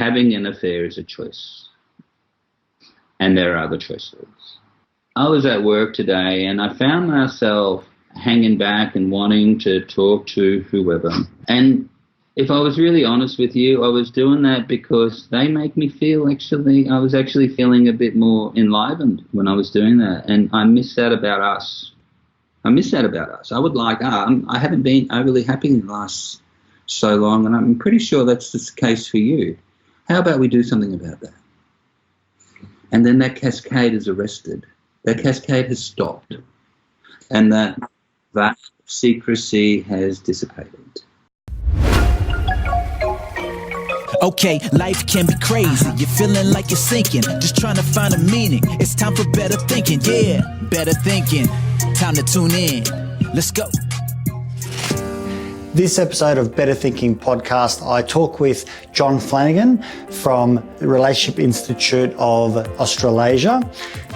having an affair is a choice, and there are other choices. I was at work today and I found myself hanging back and wanting to talk to whoever. And if I was really honest with you, I was doing that because they make me feel I was actually feeling a bit more enlivened when I was doing that. And I miss that about us. I would like, I haven't been overly happy in the last so long, and I'm pretty sure that's the case for you. How about we do something about that? And then that cascade is arrested. That cascade has stopped. And that secrecy has dissipated. Okay, life can be crazy. You're feeling like you're sinking, just trying to find a meaning. It's time for better thinking, yeah, better thinking. Time to tune in. Let's go. This episode of Better Thinking podcast, I talk with John Flanagan from the Relationship Institute of Australasia.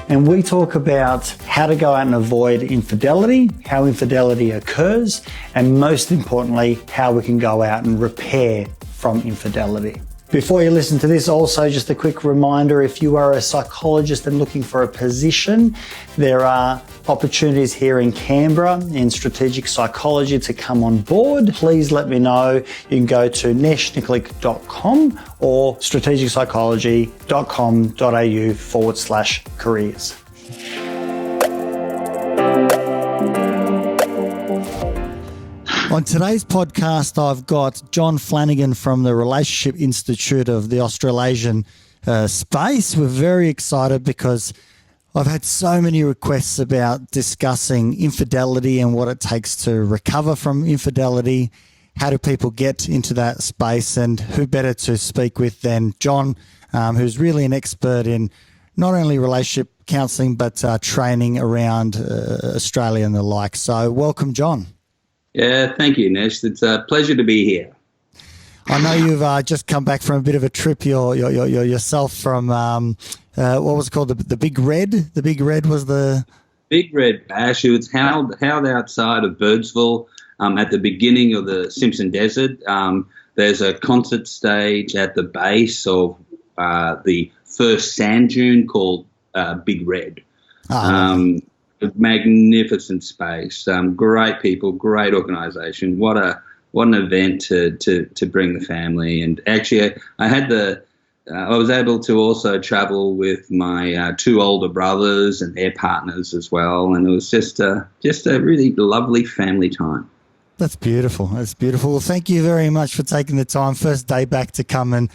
And we talk about how to go out and avoid infidelity, how infidelity occurs, and most importantly, how we can go out and repair from infidelity. Before you listen to this, also just a quick reminder, if you are a psychologist and looking for a position, there are opportunities here in Canberra in strategic psychology to come on board. Please let me know. You can go to neshnikolic.com or strategicpsychology.com.au/careers. On today's podcast, I've got John Flanagan from the Relationship Institute of the Australasian space. We're very excited because I've had so many requests about discussing infidelity and what it takes to recover from infidelity. How do people get into that space? And who better to speak with than John, who's really an expert in not only relationship counselling, but training around Australia and the like. So welcome, John. Yeah, thank you, Nesh. It's a pleasure to be here. I know you've just come back from a bit of a trip yourself from, what was it called, the Big Red? The Big Red was the... Big Red Bash. It was held outside of Birdsville at the beginning of the Simpson Desert. There's a concert stage at the base of the first sand dune called Big Red. Magnificent space, great people, great organisation. What an event to bring the family. And actually, I was able to also travel with my two older brothers and their partners as well, and it was just a really lovely family time. That's beautiful. That's beautiful. Well, thank you very much for taking the time. First day back to come and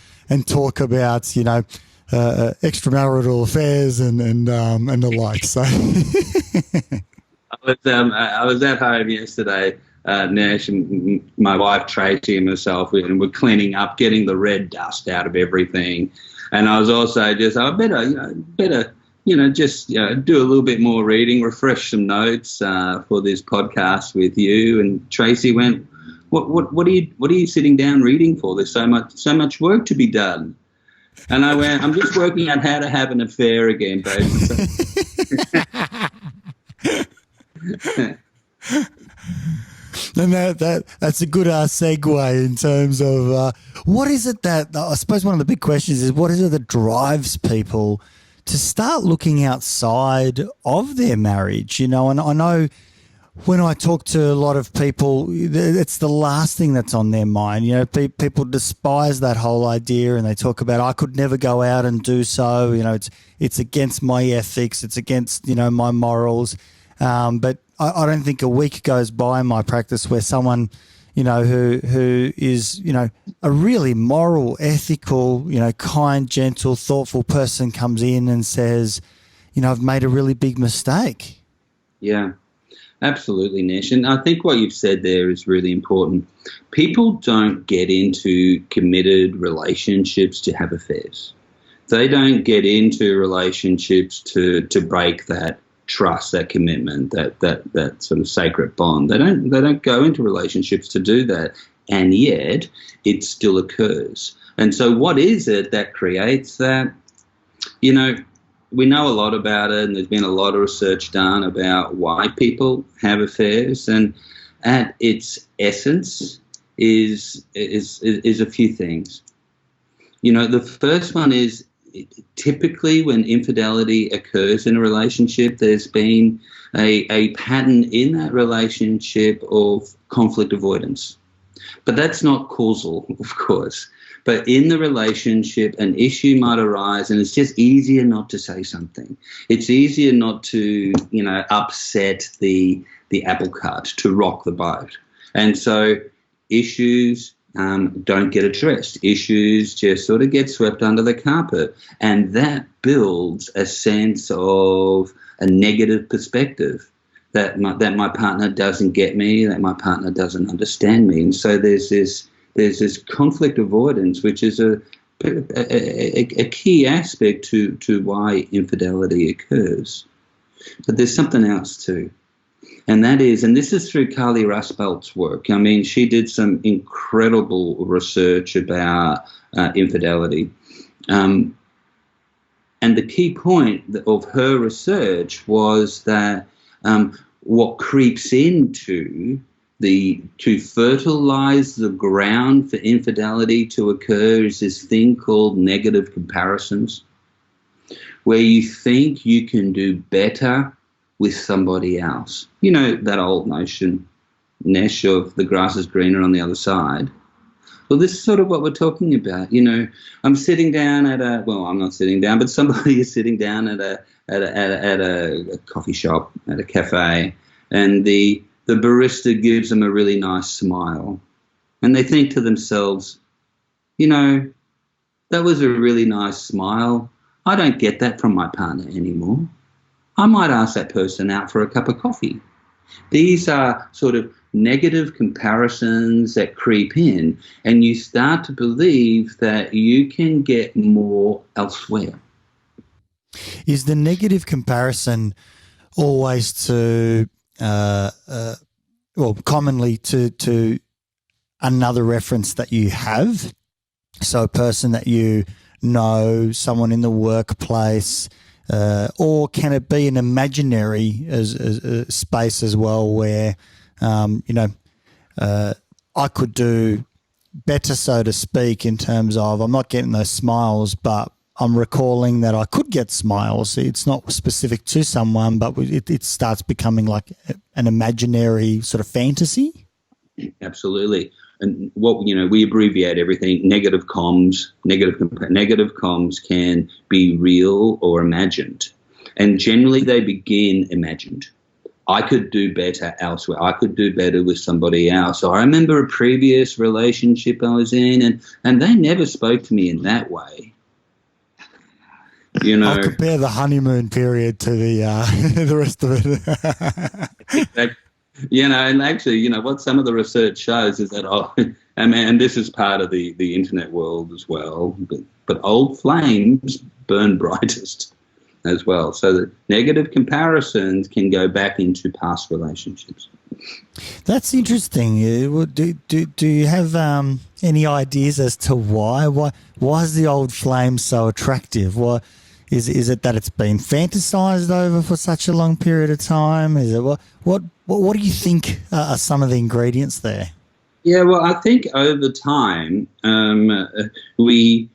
talk about extramarital affairs and the like. So I was at home yesterday, Nesh, and my wife Tracy and myself, and we're cleaning up, getting the red dust out of everything. And I was also just, I better do a little bbit more reading, refresh some notes for this podcast with you. And Tracy went, what are you sitting down reading for? There's so much work to be done. And I went, I'm just working out how to have an affair again, babe. And that's a good segue in terms of what is it that, I suppose one of the big questions is, what is it that drives people to start looking outside of their marriage? And I know when I talk to a lot of people, it's the last thing that's on their mind. People despise that whole idea, and they talk about, I could never go out and do so. It's against my ethics. It's against, my morals. But I don't think a week goes by in my practice where someone, who is, a really moral, ethical, kind, gentle, thoughtful person comes in and says, I've made a really big mistake. Yeah. Absolutely, Nesh. And I think what you've said there is really important. People don't get into committed relationships to have affairs. They don't get into relationships to break that trust, that commitment, that sort of sacred bond. They don't go into relationships to do that, and yet it still occurs. And so what is it that creates that? We know a lot about it, and there's been a lot of research done about why people have affairs, and at its essence is a few things. The first one is typically when infidelity occurs in a relationship, there's been a pattern in that relationship of conflict avoidance. But that's not causal, of course. But in the relationship, an issue might arise, and it's just easier not to say something. It's easier not to, upset the apple cart, to rock the boat. And so issues don't get addressed. Issues just sort of get swept under the carpet. And that builds a sense of a negative perspective that my partner doesn't get me, that my partner doesn't understand me. And so there's this conflict avoidance, which is a key aspect to why infidelity occurs. But there's something else too. And that is, and this is through Carly Rusbelt's work. I mean, she did some incredible research about infidelity. And the key point of her research was that what creeps into to fertilize the ground for infidelity to occur is this thing called negative comparisons, where you think you can do better with somebody else. That old notion, Nesh, of the grass is greener on the other side. Well, this is sort of what we're talking about. I'm sitting down I'm not sitting down, but somebody is sitting down at a coffee shop, at a cafe, and the barista gives them a really nice smile. And they think to themselves, that was a really nice smile. I don't get that from my partner anymore. I might ask that person out for a cup of coffee. These are sort of negative comparisons that creep in, and you start to believe that you can get more elsewhere. Is the negative comparison always to commonly to another reference that you have? So a person that you know, someone in the workplace, or can it be an imaginary space as well where, I could do better, so to speak, in terms of I'm not getting those smiles, but I'm recalling that I could get smiles. It's not specific to someone, but it starts becoming like an imaginary sort of fantasy. Absolutely. And we abbreviate everything. Negative comms can be real or imagined. And generally they begin imagined. I could do better elsewhere. I could do better with somebody else. So I remember a previous relationship I was in, and they never spoke to me in that way. I'll compare the honeymoon period to the rest of it. And actually, what some of the research shows is that, and this is part of the internet world as well, but old flames burn brightest as well. So the negative comparisons can go back into past relationships. That's interesting. Do you have any ideas as to why? Why is the old flame so attractive? Why is it that it's been fantasized over for such a long period of time? Is it what do you think are some of the ingredients there? Yeah, well, I think over time we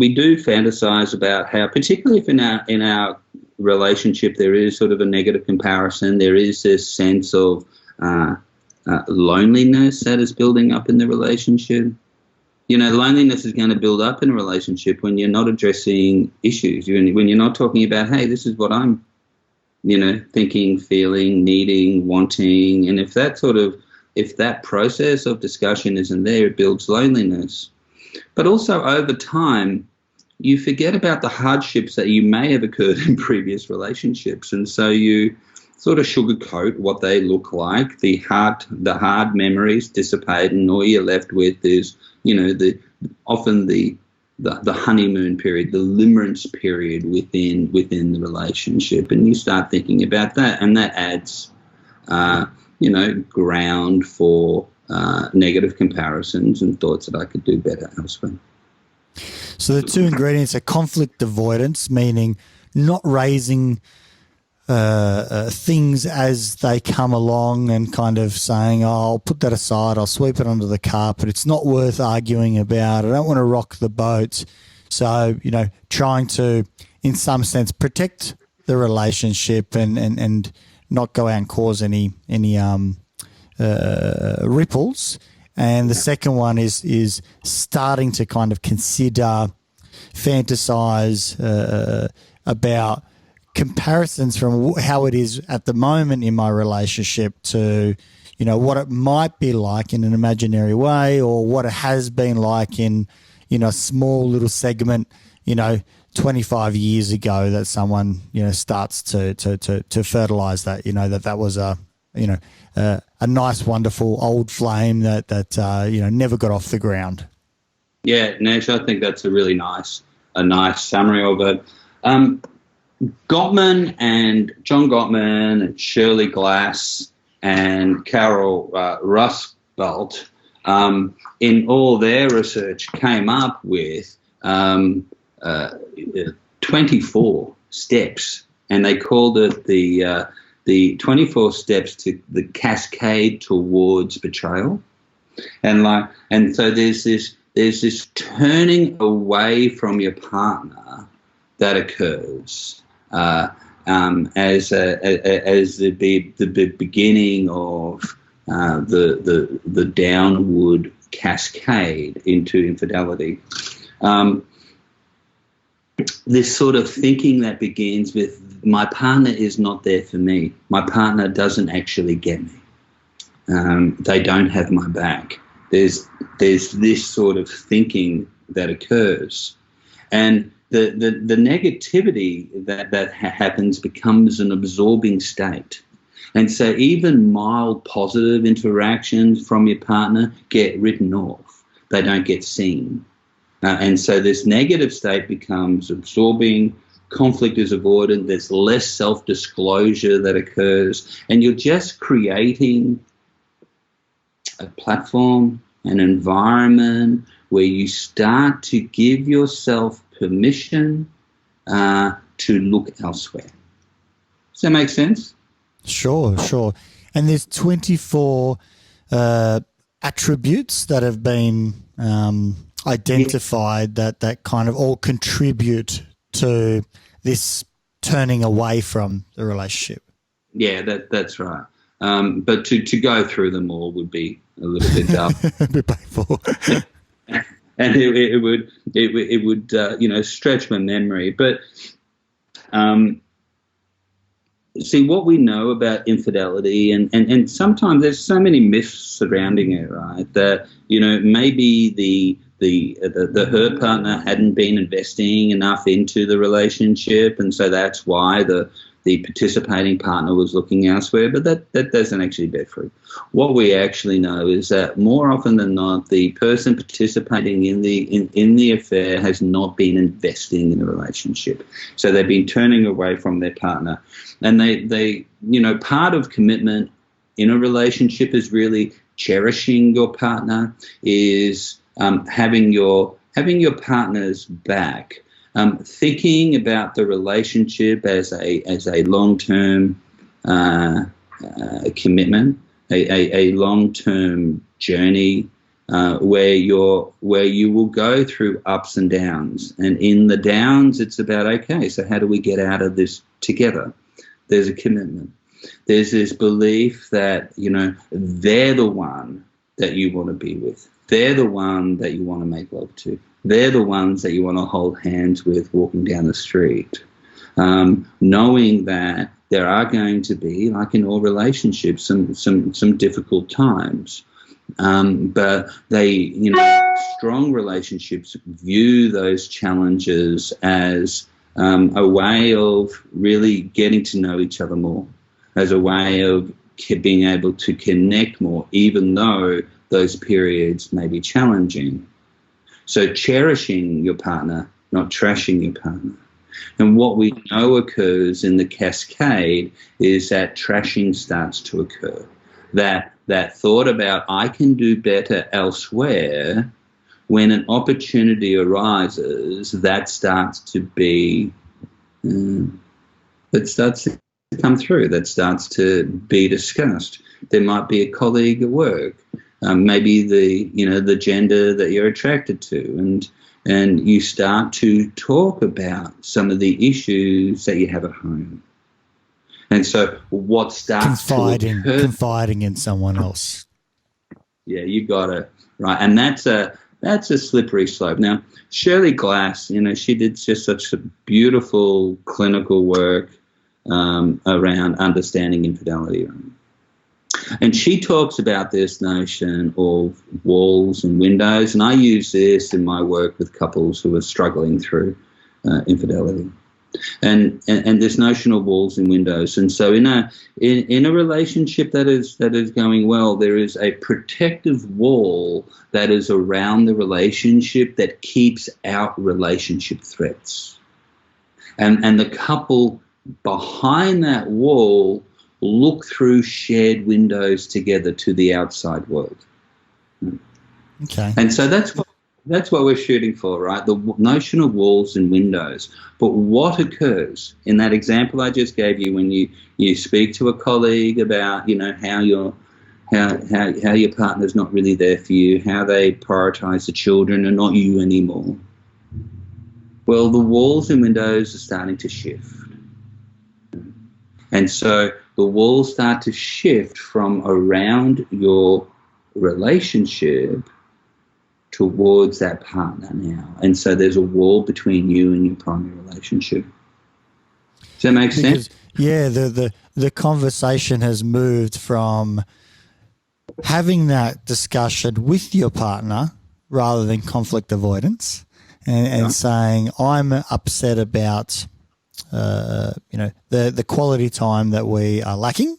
do fantasize about how, particularly if in our relationship there is sort of a negative comparison, there is this sense of loneliness that is building up in the relationship. Loneliness is going to build up in a relationship when you're not addressing issues, when you're not talking about, hey, this is what I'm, thinking, feeling, needing, wanting. And if that process of discussion isn't there, it builds loneliness. But also over time, you forget about the hardships that you may have occurred in previous relationships. And so you sort of sugarcoat what they look like. The hard memories dissipate, and all you're left with is, often the honeymoon period, the limerence period within the relationship. And you start thinking about that, and that adds, ground for negative comparisons and thoughts that I could do better elsewhere. So the two ingredients are conflict avoidance, meaning not raising things as they come along and kind of saying, oh, I'll put that aside, I'll sweep it under the carpet. It's not worth arguing about. I don't want to rock the boat. So, trying to, in some sense, protect the relationship and not go out and cause any ripples. And the second one is starting to kind of consider, fantasize about comparisons from how it is at the moment in my relationship to, what it might be like in an imaginary way, or what it has been like in, a small little segment, 25 years ago, that someone, starts to fertilize that, that was a nice, wonderful old flame that never got off the ground. Yeah, Nesh, I think that's a nice summary of it. John Gottman and Shirley Glass and Carol Rusbult, in all their research, came up with 24 steps, and they called it the 24 steps to the cascade towards betrayal. And so there's this turning away from your partner that occurs as the beginning of the downward cascade into infidelity. This sort of thinking that begins with, my partner is not there for me. My partner doesn't actually get me. They don't have my back. There's this sort of thinking that occurs. And the negativity that happens becomes an absorbing state. And so even mild positive interactions from your partner get written off. They don't get seen. And so this negative state becomes absorbing. Conflict is avoided. There's less self-disclosure that occurs. And you're just creating a platform, an environment where you start to give yourself permission to look elsewhere. Does that make sense? Sure. And there's 24 attributes that have been identified that kind of all contribute to this turning away from the relationship. Yeah, that's right. But to go through them all would be a little bit dull. A bit painful. And it would stretch my memory. But see, what we know about infidelity, and sometimes there's so many myths surrounding it, right? That maybe the her partner hadn't been investing enough into the relationship, and so that's why the participating partner was looking elsewhere. But that doesn't actually bear fruit. What we actually know is that more often than not, the person participating in the affair has not been investing in the relationship. So they've been turning away from their partner, and they part of commitment in a relationship is really cherishing your partner, is having your partner's back. Thinking about the relationship as a long-term commitment, a long-term journey where you will go through ups and downs. And in the downs, it's about, okay, so how do we get out of this together? There's a commitment. There's this belief that, they're the one that you want to be with. They're the one that you want to make love to. They're the ones that you want to hold hands with walking down the street. Knowing that there are going to be, like in all relationships, some difficult times. But they, strong relationships view those challenges as a way of really getting to know each other more, as a way of being able to connect more, even though those periods may be challenging. So cherishing your partner, not trashing your partner. And what we know occurs in the cascade is that trashing starts to occur. That thought about, I can do better elsewhere, when an opportunity arises, that starts to be, come through that starts to be discussed. There might be a colleague at work, maybe the gender that you're attracted to, and you start to talk about some of the issues that you have at home. And so what starts confiding in someone else. Yeah, you got it right, and that's a slippery slope. Now, Shirley Glass, she did just such a beautiful clinical work around understanding infidelity. And she talks about this notion of walls and windows, and I use this in my work with couples who are struggling through infidelity. And this notion of walls and windows. And so in a relationship that is going well, there is a protective wall that is around the relationship that keeps out relationship threats. And the couple behind that wall look through shared windows together to the outside world. Okay. And so that's what we're shooting for, right? The notion of walls and windows. But what occurs in that example I just gave you when you speak to a colleague about, how your partner's not really there for you, how they prioritize the children and not you anymore. Well, the walls and windows are starting to shift. And so the walls start to shift from around your relationship towards that partner now. And so there's a wall between you and your primary relationship. Does that make sense? Yeah, the conversation has moved from having that discussion with your partner rather than conflict avoidance and saying, I'm upset about the quality time that we are lacking,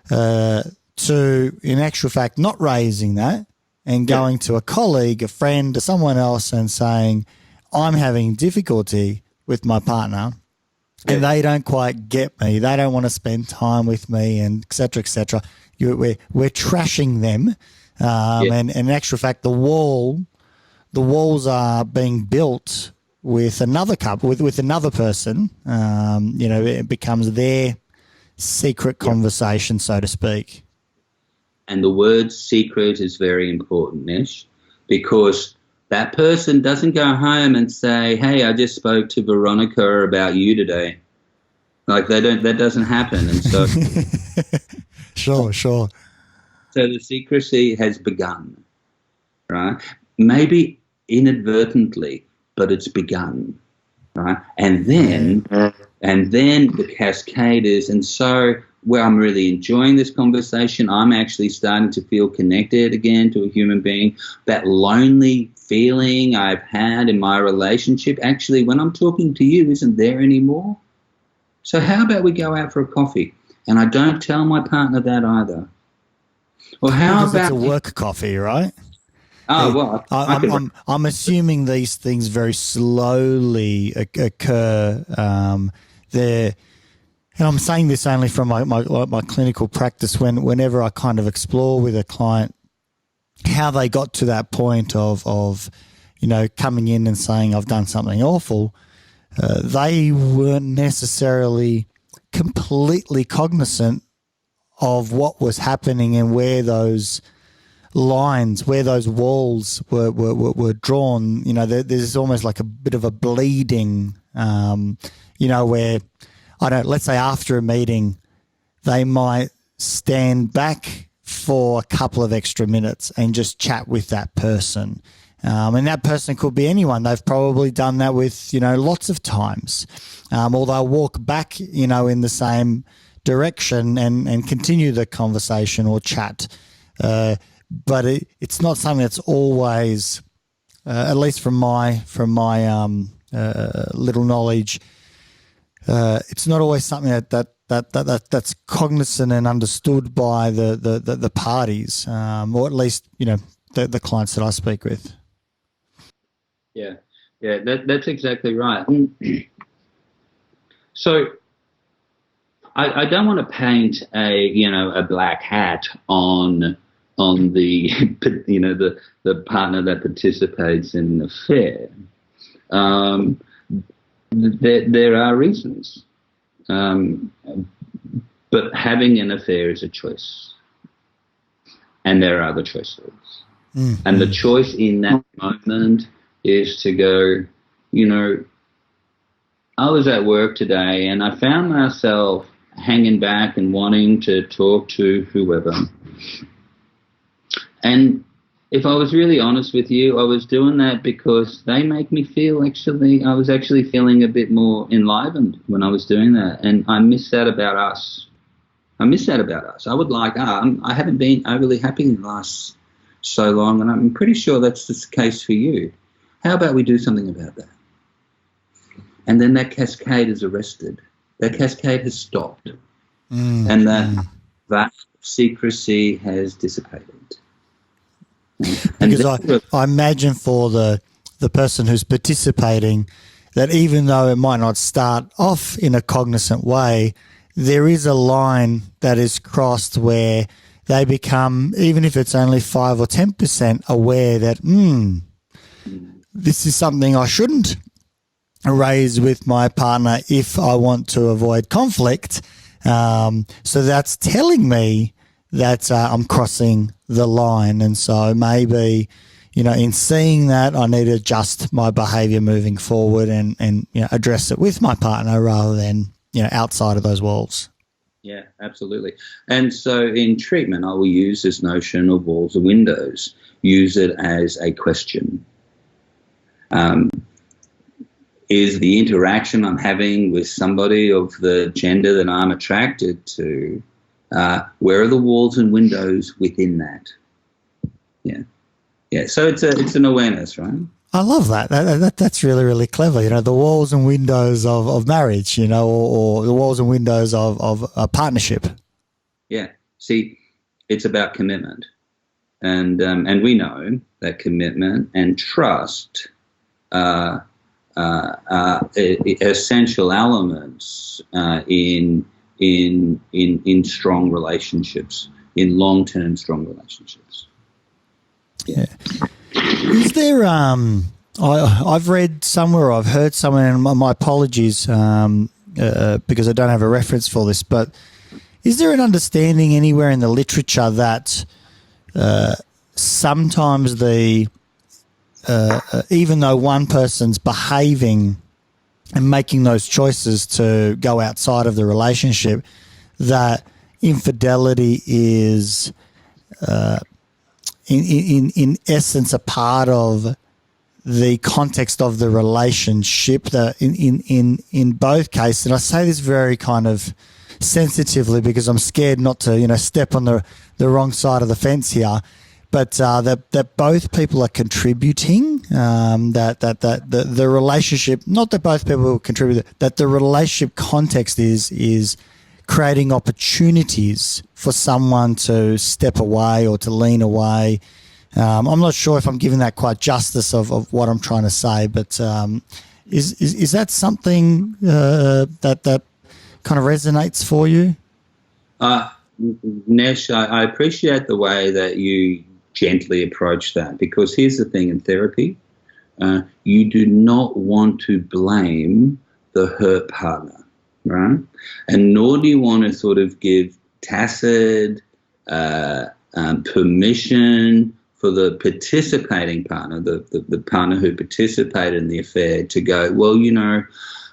to, in actual fact, not raising that and going to a colleague, a friend, or someone else and saying, I'm having difficulty with my partner and they don't quite get me. They don't want to spend time with me, and et cetera, et cetera. We're trashing them. And in actual fact, the walls are being built with another couple, with another person. It becomes their secret conversation, so to speak. And the word secret is very important, Nesh, because that person doesn't go home and say, hey, I just spoke to Veronica about you today. Like that doesn't happen. And so Sure. So the secrecy has begun, right? Maybe inadvertently, but it's begun, right? And then the cascade is, and so I'm really enjoying this conversation. I'm actually starting to feel connected again to a human being. That lonely feeling I've had in my relationship, actually, when I'm talking to you, isn't there anymore. So how about we go out for a coffee? And I don't tell my partner that either. Or how about it's a work coffee, right? Oh, well, I'm assuming these things very slowly occur there. And I'm saying this only from my clinical practice whenever I kind of explore with a client how they got to that point of coming in and saying, I've done something awful. They weren't necessarily completely cognizant of what was happening and where those lines, where those walls were drawn. There's almost like a bit of a bleeding, where, let's say after a meeting, they might stand back for a couple of extra minutes and just chat with that person. And that person could be anyone. They've probably done that with, lots of times. Or they'll walk back, in the same direction and continue the conversation or chat. But it's not something that's always, at least from my little knowledge, it's not always something that's cognizant and understood by the parties, or at least the clients that I speak with. Yeah, that's exactly right. So I don't want to paint a black hat on the the partner that participates in an affair. There are reasons but having an affair is a choice, and there are other choices. And the choice in that moment is to go, I was at work today and I found myself hanging back and wanting to talk to whoever. And if I was really honest with you, I was doing that because they make me feel I was actually feeling a bit more enlivened when I was doing that. And I miss that about us. I would I haven't been overly happy in the last so long, and I'm pretty sure that's the case for you. How about we do something about that? And then that cascade is arrested. That cascade has stopped. And that secrecy has dissipated. Because I imagine for the person who's participating that even though it might not start off in a cognizant way, there is a line that is crossed where they become, even if it's only 5 or 10% aware that, this is something I shouldn't raise with my partner if I want to avoid conflict. So that's telling me that I'm crossing the line. And so maybe, in seeing that, I need to adjust my behavior moving forward and address it with my partner rather than, outside of those walls. Yeah, absolutely. And so in treatment, I will use this notion of walls and windows, use it as a question. Is the interaction I'm having with somebody of the gender that I'm attracted to, where are the walls and windows within that? Yeah. So it's an awareness, right? I love that. That's really, really clever. The walls and windows of marriage, or the walls and windows of a partnership. Yeah. See, it's about commitment, and we know that commitment and trust are essential elements in strong relationships, in long-term strong relationships. Yeah. Is there I've read somewhere, or I've heard somewhere, and my apologies because I don't have a reference for this, but is there an understanding anywhere in the literature that sometimes even though one person's behaving and making those choices to go outside of the relationship, that infidelity is in essence a part of the context of the relationship, that in both cases, and I say this very kind of sensitively because I'm scared not to step on the wrong side of the fence here, but that both people are contributing, that the relationship, not that both people will contribute, that the relationship context is creating opportunities for someone to step away or to lean away. I'm not sure if I'm giving that quite justice of what I'm trying to say, but is that something that kind of resonates for you? Nesh, I appreciate the way that you gently approach that, because here's the thing in therapy, you do not want to blame the hurt partner, right? And nor do you want to sort of give tacit permission for the participating partner, the partner who participated in the affair, to go, well,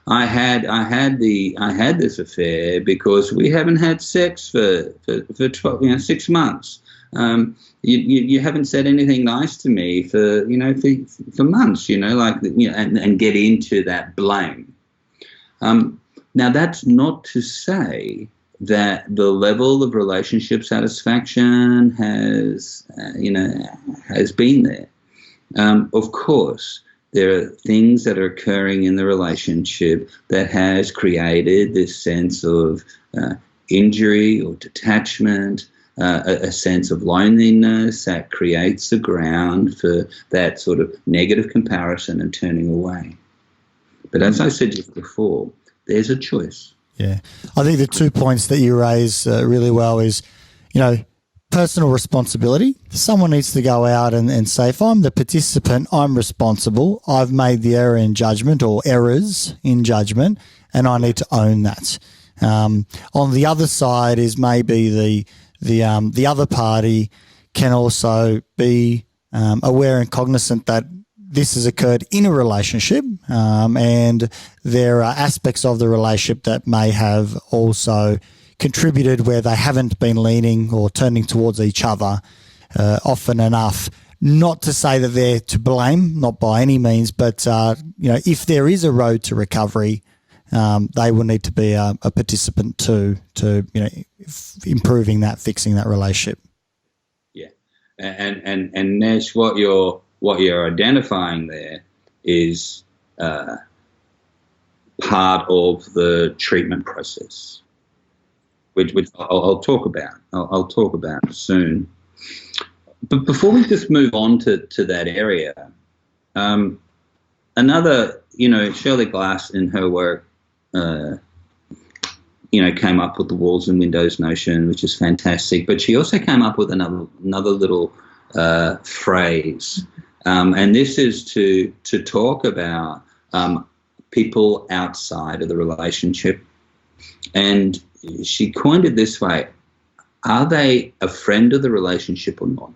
I had this affair because we haven't had sex for 12, 6 months. You haven't said anything nice to me for months, and get into that blame. Now that's not to say that the level of relationship satisfaction has been there. Of course, there are things that are occurring in the relationship that has created this sense of injury or detachment, a sense of loneliness that creates the ground for that sort of negative comparison and turning away. But as I said just before, there's a choice. Yeah. I think the 2 points that you raise really well is, personal responsibility. Someone needs to go out and say, if I'm the participant, I'm responsible. I've made the error in judgment or errors in judgment, and I need to own that. On the other side is maybe the other party can also be aware and cognizant that this has occurred in a relationship, and there are aspects of the relationship that may have also contributed where they haven't been leaning or turning towards each other often enough. Not to say that they're to blame, not by any means, but if there is a road to recovery, they will need to be a participant to improving that, fixing that relationship. Yeah, and Nesh, what you're identifying there is part of the treatment process, which I'll talk about. I'll talk about soon. But before we just move on to that area, another, Shirley Glass in her work, came up with the walls and windows notion, which is fantastic. But she also came up with another little phrase, and this is to talk about people outside of the relationship. And she coined it this way: are they a friend of the relationship or not?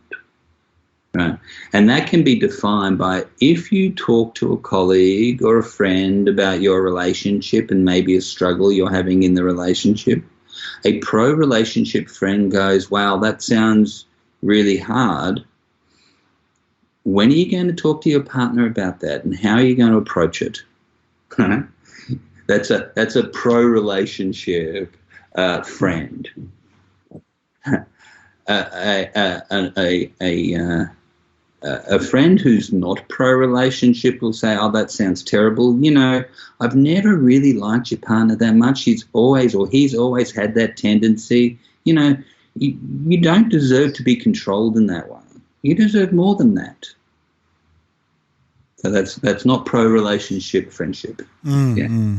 Right. And that can be defined by, if you talk to a colleague or a friend about your relationship and maybe a struggle you're having in the relationship, a pro-relationship friend goes, wow, that sounds really hard. When are you going to talk to your partner about that, and how are you going to approach it? That's a pro-relationship friend. A friend who's not pro-relationship will say, oh, that sounds terrible. I've never really liked your partner that much. He's always had that tendency. You don't deserve to be controlled in that way. You deserve more than that. So that's not pro-relationship friendship. Mm-hmm.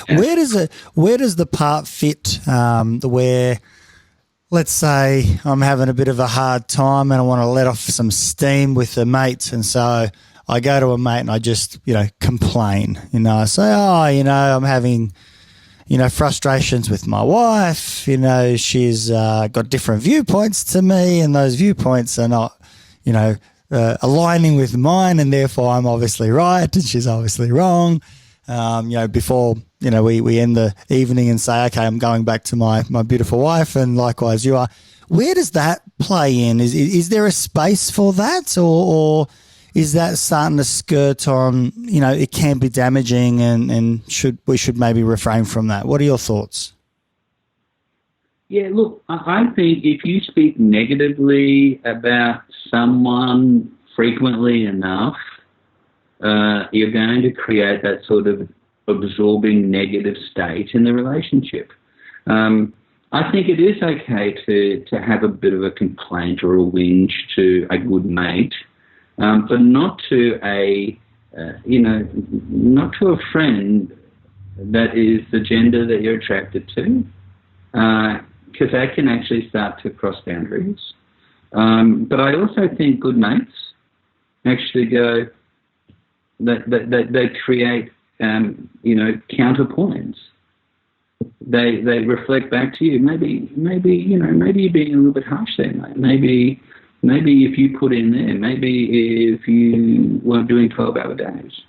Yeah. Where does the part fit where, let's say I'm having a bit of a hard time and I want to let off some steam with the mates, and so I go to a mate and I just, complain. I say, I'm having, frustrations with my wife. She's got different viewpoints to me, and those viewpoints are not, aligning with mine, and therefore I'm obviously right and she's obviously wrong. Before, we end the evening and say, okay, I'm going back to my beautiful wife, and likewise you are. Where does that play in? Is there a space for that, or is that starting to skirt on, it can be damaging, and we should maybe refrain from that? What are your thoughts? Yeah, look, I think if you speak negatively about someone frequently enough, you're going to create that sort of absorbing negative state in the relationship. I think it is okay to have a bit of a complaint or a whinge to a good mate, but not to not to a friend that is the gender that you're attracted to, because that can actually start to cross boundaries. But I also think good mates actually go, that they create, counterpoints. They reflect back to you. Maybe you're being a little bit harsh there, mate. Maybe if you put in there, maybe if you weren't doing 12-hour days,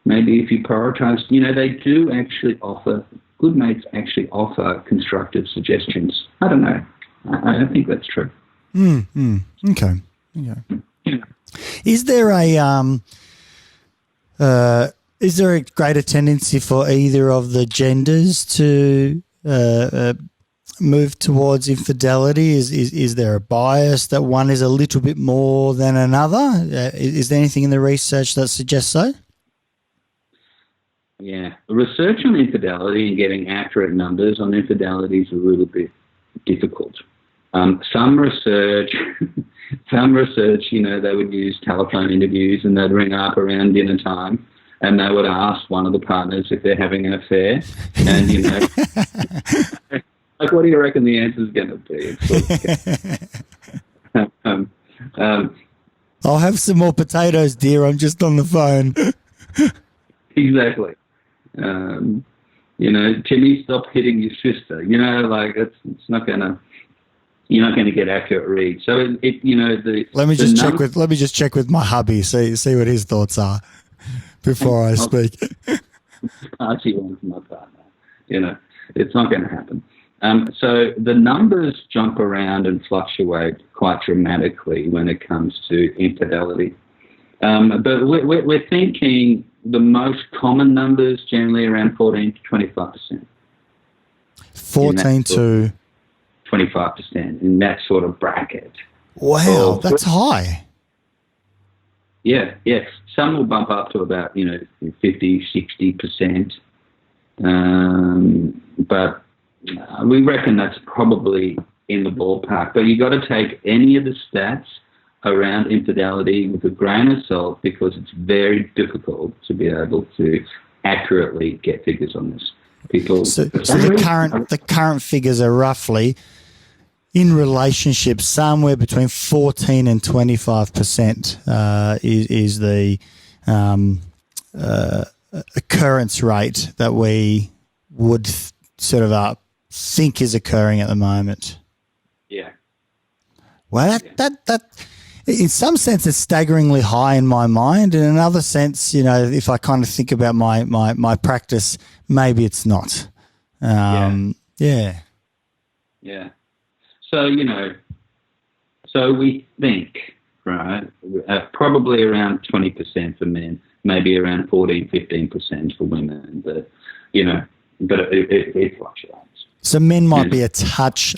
maybe if you prioritise, they do actually offer, good mates actually offer constructive suggestions. I don't know. I think that's true. Okay. Yeah. Is there a greater tendency for either of the genders to move towards infidelity? Is there a bias that one is a little bit more than another? Is there anything in the research that suggests so? Yeah. Research on infidelity and getting accurate numbers on infidelity is a little bit difficult. Some research, they would use telephone interviews, and they'd ring up around dinner time, and they would ask one of the partners if they're having an affair, and like, what do you reckon the answer is going to be? I'll have some more potatoes, dear. I'm just on the phone. Exactly. Timmy, stop hitting your sister. Like it's not gonna. You're not going to get accurate reads. So Let me just check with my hubby. See what his thoughts are before I speak. Party one for my partner. It's not going to happen. So the numbers jump around and fluctuate quite dramatically when it comes to infidelity. But we're thinking the most common numbers generally around 14 to 25%. 14 to 25% in that sort of bracket. Wow, that's high. Yeah. Some will bump up to about 50, 60%. But we reckon that's probably in the ballpark. But you got to take any of the stats around infidelity with a grain of salt, because it's very difficult to be able to accurately get figures on this. So the current figures are roughly in relationships somewhere between 14 and 25% is the occurrence rate that we would sort of think is occurring at the moment. Yeah. Well, that in some sense is staggeringly high in my mind. In another sense, if I kind of think about my practice, maybe it's not. Yeah. So we think, right, probably around 20% for men, maybe around 14, 15% for women, but it fluctuates. So men might be a touch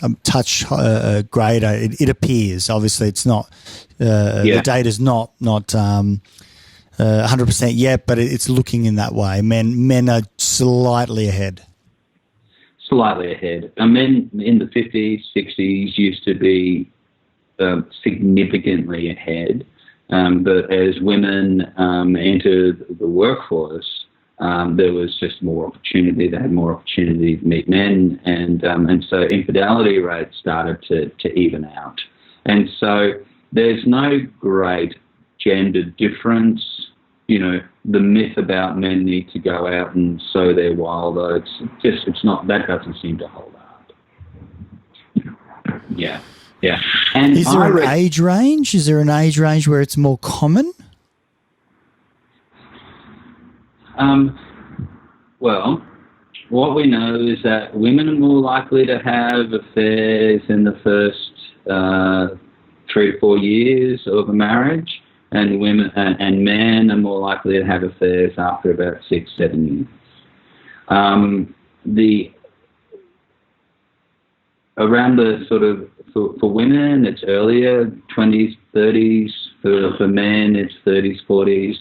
greater. It appears. Obviously, it's not. The data's not 100% yet, but it's looking in that way. Men are slightly ahead. Slightly ahead. Men in the 50s, 60s used to be significantly ahead, but as women entered the workforce, there was just more opportunity. They had more opportunity to meet men, and so infidelity rates started to even out. And so there's no great gender difference. The myth about men need to go out and sow their wild oats, it's not, that doesn't seem to hold up. Yeah. And is there an age range? Is there an age range where it's more common? Well, what we know is that women are more likely to have affairs in the first 3 to 4 years of a marriage, and women and men are more likely to have affairs after about 6, 7 years. Around the sort of for women, it's earlier, 20s, 30s. For men, it's 30s, 40s.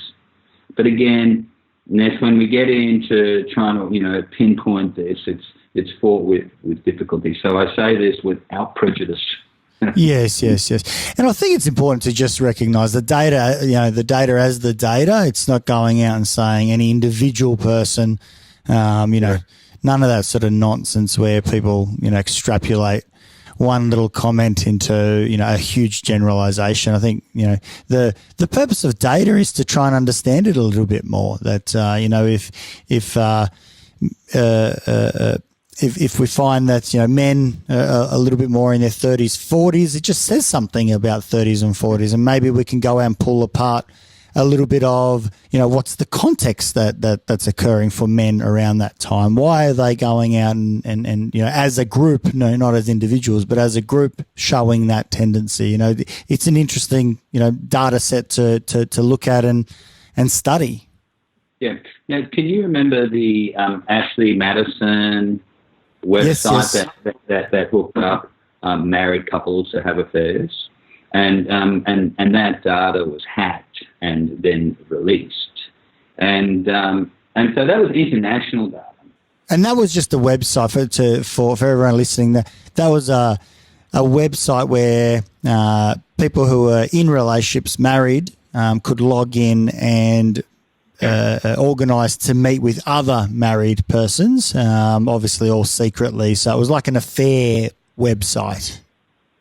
But again, Nesh, when we get into trying to pinpoint this, it's fraught with difficulty. So I say this without prejudice. Yes. And I think it's important to just recognise the data, the data as the data. It's not going out and saying any individual person, none of that sort of nonsense where people, extrapolate one little comment into, a huge generalisation. I think, the purpose of data is to try and understand it a little bit more. That, if we find that, men are a little bit more in their 30s, 40s, it just says something about 30s and 40s, and maybe we can go out and pull apart a little bit of, what's the context that's occurring for men around that time? Why are they going out and as a group, no, not as individuals, but as a group showing that tendency? It's an interesting, data set to look at and study. Yeah. Now, can you remember the Ashley Madison website that hooked up married couples to have affairs? And that data was hacked and then released, and so that was international data. And that was just a website for everyone listening. That was a website where people who were in relationships, married, could log in and organise to meet with other married persons, obviously all secretly. So it was like an affair website.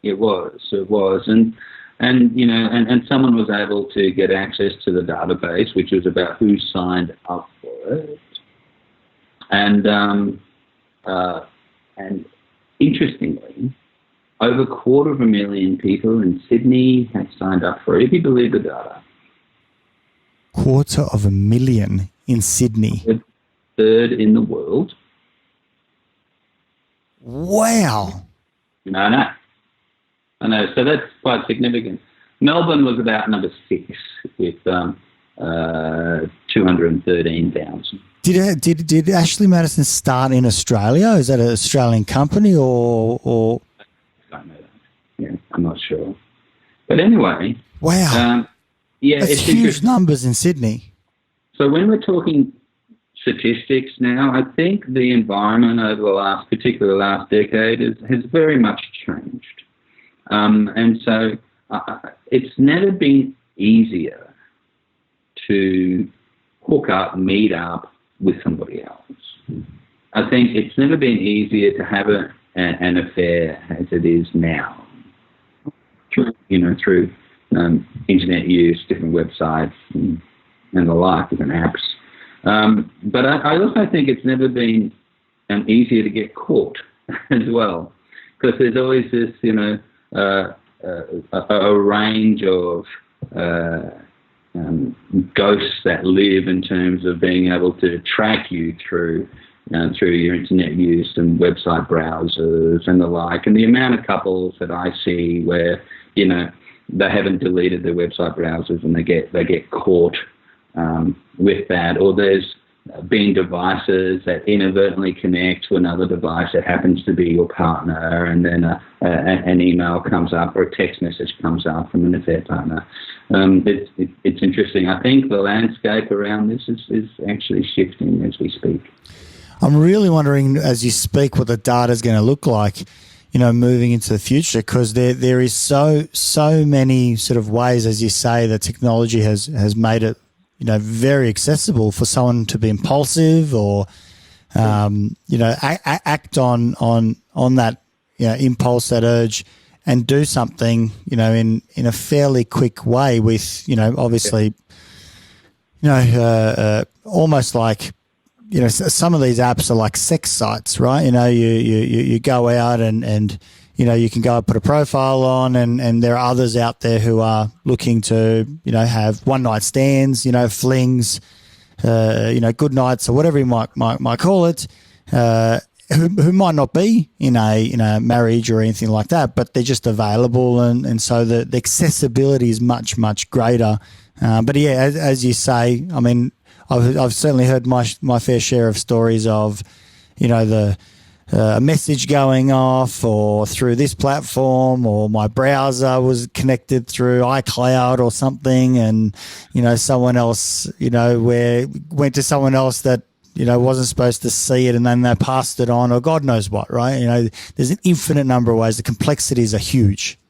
It was, and someone was able to get access to the database, which was about who signed up for it. And interestingly, over 250,000 people in Sydney have signed up for it, if you believe the data. 250,000 in Sydney. The third in the world. Wow. I know. So that's quite significant. Melbourne was about number 6 with 213,000. Did Ashley Madison start in Australia? Is that an Australian company or? I don't know that. Yeah, I'm not sure. But anyway. Wow. Yeah, it's huge numbers in Sydney. So when we're talking statistics now, I think the environment over the last decade has very much changed. And so it's never been easier to hook up, meet up with somebody else. I think it's never been easier to have an affair as it is now. Through internet use, different websites and the like, different apps. But I also think it's never been easier to get caught as well, because there's always this, a range of ghosts that live in terms of being able to track you through your internet use and website browsers and the like. And the amount of couples that I see where, they haven't deleted their website browsers and they get caught with that, or there's been devices that inadvertently connect to another device that happens to be your partner, and then an email comes up or a text message comes up from an affair partner. It's interesting. I think the landscape around this is actually shifting as we speak. I'm really wondering, as you speak, what the data is going to look like, moving into the future, because there is so many sort of ways, as you say, that technology has made it, very accessible for someone to be impulsive or, act on that, impulse, that urge, and do something, in a fairly quick way with, obviously, almost like, some of these apps are like sex sites, right? You go out and you can go and put a profile on, and there are others out there who are looking to, have one night stands, flings, good nights or whatever you might call it, who might not be in a marriage or anything like that, but they're just available, and so the accessibility is much, much greater. But yeah, as you say, I mean, I've certainly heard my fair share of stories of, the message going off or through this platform, or my browser was connected through iCloud or something, and, someone else, went to someone else that, wasn't supposed to see it, and then they passed it on, or God knows what, right? There's an infinite number of ways. The complexities are huge.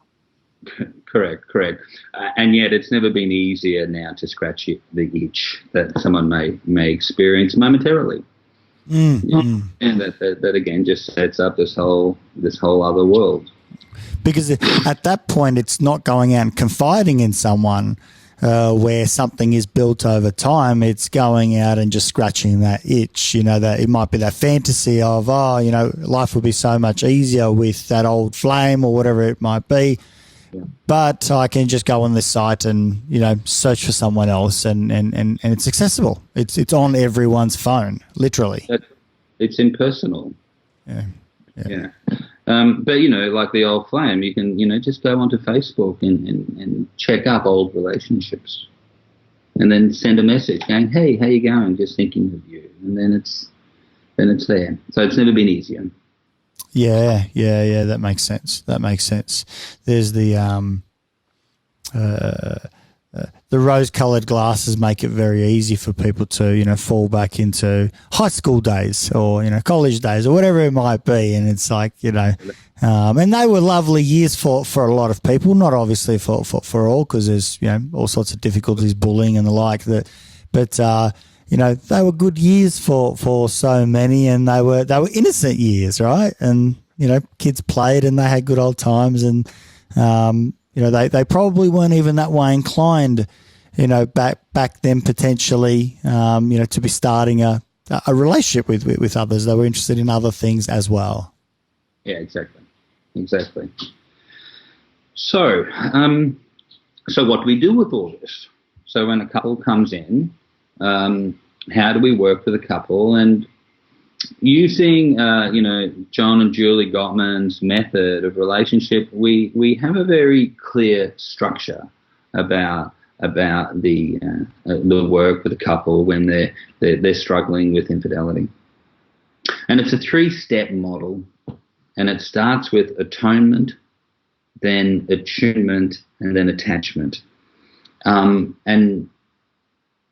Correct. And yet it's never been easier now to scratch the itch that someone may experience momentarily. And that again just sets up this whole other world. Because at that point, it's not going out and confiding in someone where something is built over time. It's going out and just scratching that itch, that it might be that fantasy of, life would be so much easier with that old flame or whatever it might be. Yeah. But I can just go on this site and, search for someone else, and it's accessible. It's on everyone's phone, literally. It's impersonal. Yeah. But, like the old flame, you can, just go onto Facebook and check up old relationships, and then send a message going, hey, how you going? Just thinking of you. And then it's there. So it's never been easier. Yeah, that makes sense. There's the rose-colored glasses make it very easy for people to, fall back into high school days or, college days or whatever it might be. And it's like, and they were lovely years for a lot of people, not obviously for all, because there's, all sorts of difficulties, bullying and the like. But they were good years for so many, and they were innocent years, right? And, kids played and they had good old times, and, they probably weren't even that way inclined, back then potentially, to be starting a a relationship with others. They were interested in other things as well. Yeah, exactly. So, so what do we do with all this? So when a couple comes in, how do we work with a couple? And using, John and Julie Gottman's method of relationship, we have a very clear structure about the work with a couple when they're struggling with infidelity. And it's a 3-step model, and it starts with atonement, then attunement, and then attachment. And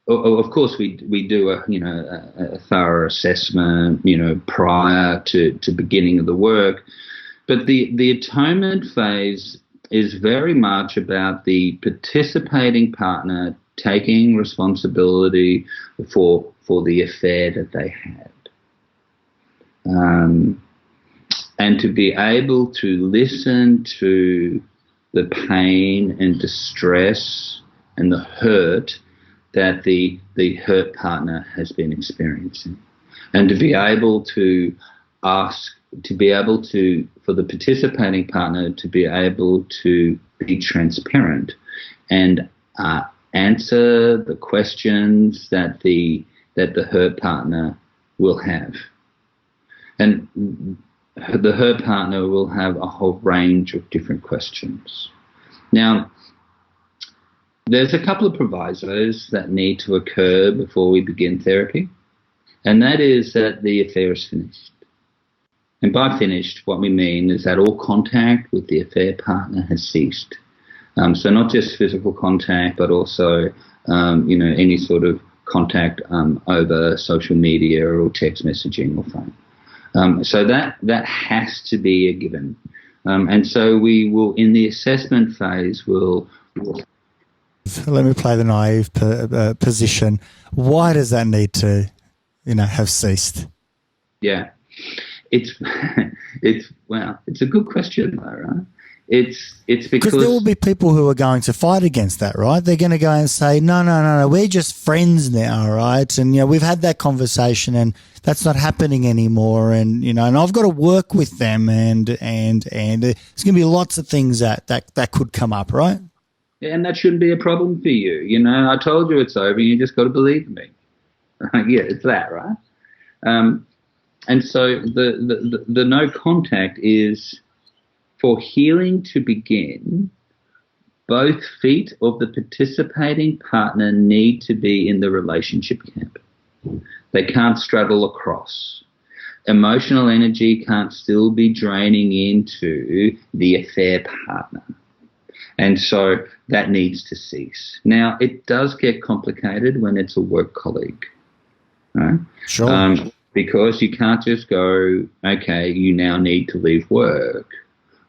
of course, we do a thorough assessment, prior to beginning of the work. But the atonement phase is very much about the participating partner taking responsibility for the affair that they had. And to be able to listen to the pain and distress and the hurt that the hurt partner has been experiencing. And to be able to for the participating partner to be able to be transparent and answer the questions that the hurt partner will have. And the hurt partner will have a whole range of different questions. Now, there's a couple of provisos that need to occur before we begin therapy, and that is that the affair is finished. And by finished, what we mean is that all contact with the affair partner has ceased. So not just physical contact, but also, any sort of contact over social media or text messaging or phone. So that has to be a given. And so we will, in the assessment phase, Let me play the naive position. Why does that need to, have ceased? Yeah, it's a good question though, right? It's because there will be people who are going to fight against that, right? They're going to go and say, no, we're just friends now, right? And we've had that conversation, and that's not happening anymore. And and I've got to work with them, and there's going to be lots of things that could come up, right? Yeah, and that shouldn't be a problem for you. I told you it's over. You just got to believe me. Yeah, it's that, right? And so the no contact is for healing to begin. Both feet of the participating partner need to be in the relationship camp. They can't straddle across. Emotional energy can't still be draining into the affair partner. And so that needs to cease. Now, it does get complicated when it's a work colleague, right? Sure. Because you can't just go, okay, you now need to leave work.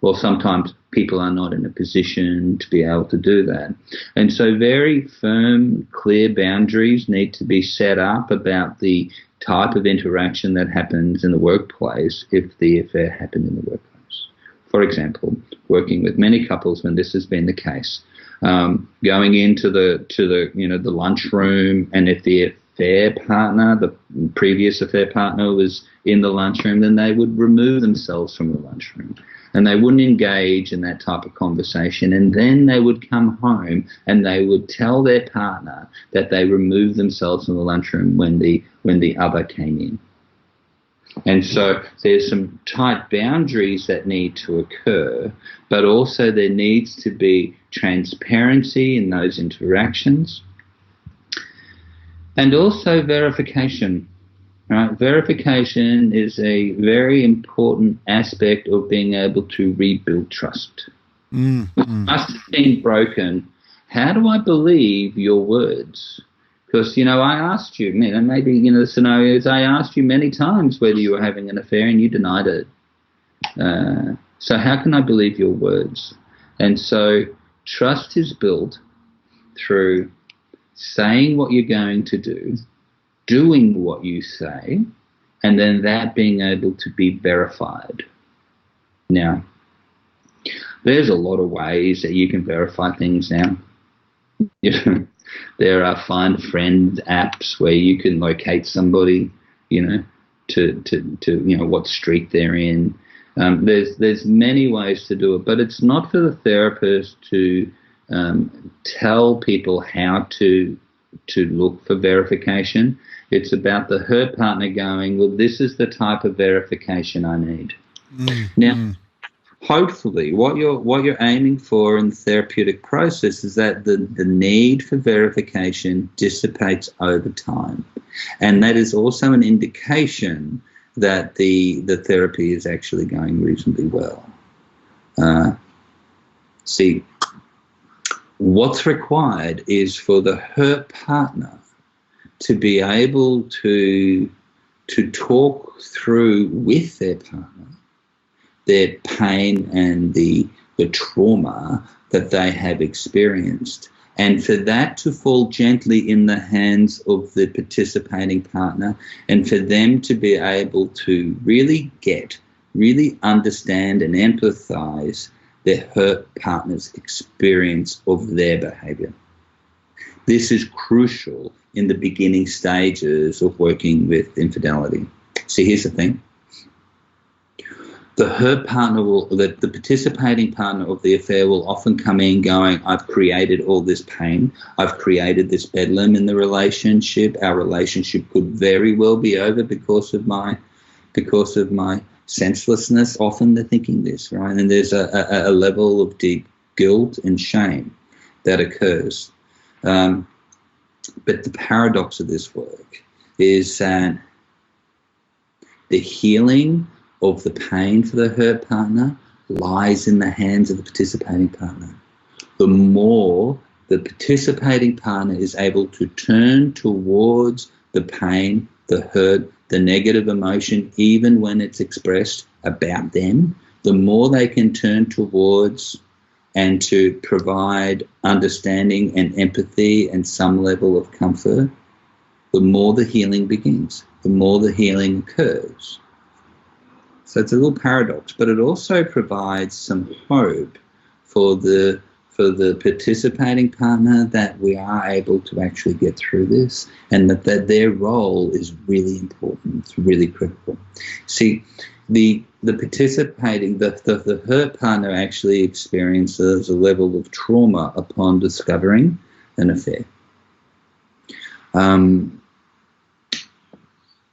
Well, sometimes people are not in a position to be able to do that. And so very firm, clear boundaries need to be set up about the type of interaction that happens in the workplace if the affair happened in the workplace. For example, working with many couples when this has been the case, going into the lunchroom, and if the affair partner, the previous affair partner, was in the lunchroom, then they would remove themselves from the lunchroom, and they wouldn't engage in that type of conversation. And then they would come home and they would tell their partner that they removed themselves from the lunchroom when the other came in. And so there's some tight boundaries that need to occur, but also there needs to be transparency in those interactions, and also verification. Right? Verification is a very important aspect of being able to rebuild trust. Trust has been broken. How do I believe your words? Because, I asked you, maybe, the scenarios, I asked you many times whether you were having an affair and you denied it. So how can I believe your words? And so trust is built through saying what you're going to do, doing what you say, and then that being able to be verified. Now, there's a lot of ways that you can verify things now. There are find a friend apps where you can locate somebody you know, to you know, what street they're in. There's many ways to do it, but it's not for the therapist to tell people how to look for verification. It's about the hurt partner going, well, this is the type of verification I need. Now, hopefully, what you're aiming for in the therapeutic process is that the need for verification dissipates over time, and that is also an indication that the therapy is actually going reasonably well. See, what's required is for the hurt partner to be able to talk through with their partner their pain and the trauma that they have experienced, and for that to fall gently in the hands of the participating partner, and for them to be able to really understand and empathize their hurt partner's experience of their behavior. This is crucial in the beginning stages of working with infidelity. See, here's the thing. The hurt partner the participating partner of the affair will often come in going, I've created all this pain. I've created this bedlam in the relationship. Our relationship could very well be over because of my senselessness. Often they're thinking this, right? And there's a level of deep guilt and shame that occurs. But the paradox of this work is that the healing of the pain for the hurt partner lies in the hands of the participating partner. The more the participating partner is able to turn towards the pain, the hurt, the negative emotion, even when it's expressed about them, the more they can turn towards and to provide understanding and empathy and some level of comfort, the more the healing begins, the more the healing occurs. So it's a little paradox, but it also provides some hope for the participating partner that we are able to actually get through this, and that their role is really important. It's really critical. See, the participating, the hurt partner actually experiences a level of trauma upon discovering an affair.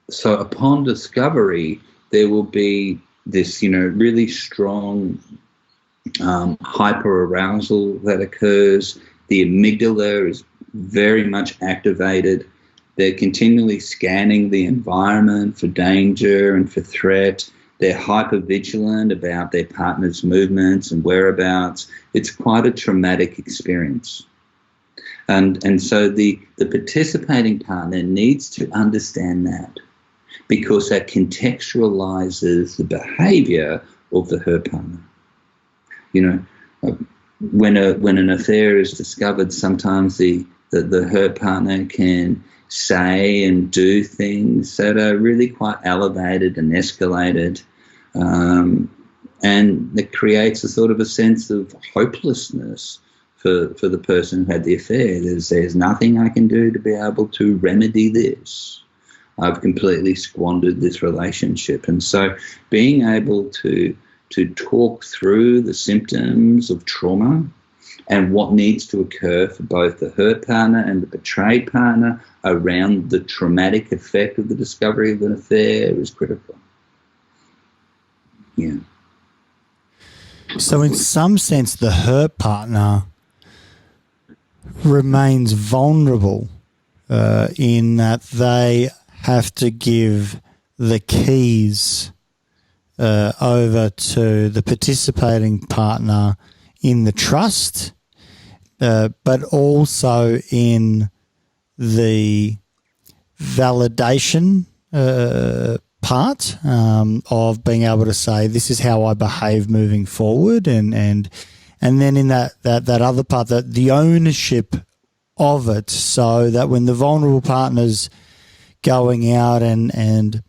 So upon discovery, there will be this, really strong hyperarousal that occurs. The amygdala is very much activated. They're continually scanning the environment for danger and for threat. They're hypervigilant about their partner's movements and whereabouts. It's quite a traumatic experience. And so the participating partner needs to understand that, because that contextualizes the behavior of the hurt partner. When an affair is discovered, sometimes the hurt partner can say and do things that are really quite elevated and escalated, and it creates a sort of a sense of hopelessness for the person who had the affair. There's nothing I can do to be able to remedy this. I've completely squandered this relationship. And so being able to talk through the symptoms of trauma and what needs to occur for both the hurt partner and the betrayed partner around the traumatic effect of the discovery of an affair is critical. Yeah. So in some sense, the hurt partner remains vulnerable in that they have to give the keys over to the participating partner in the trust, but also in the validation part of being able to say, this is how I behave moving forward, and then in that other part, that the ownership of it, so that when the vulnerable partner's going out and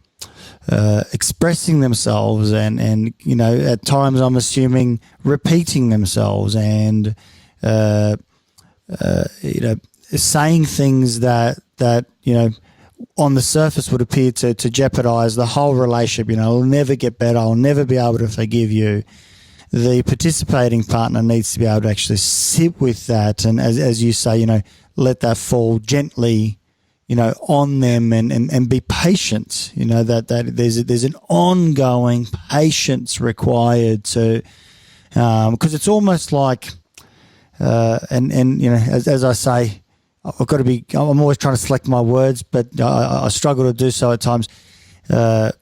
expressing themselves and at times I'm assuming repeating themselves and saying things that on the surface would appear to jeopardize the whole relationship. It'll never get better. I'll never be able to forgive you. The participating partner needs to be able to actually sit with that and, as you say, let that fall gently, on them and be patient. That there's an ongoing patience required to, because it's almost like, as I say, I've got to be. I'm always trying to select my words, but I struggle to do so at times. The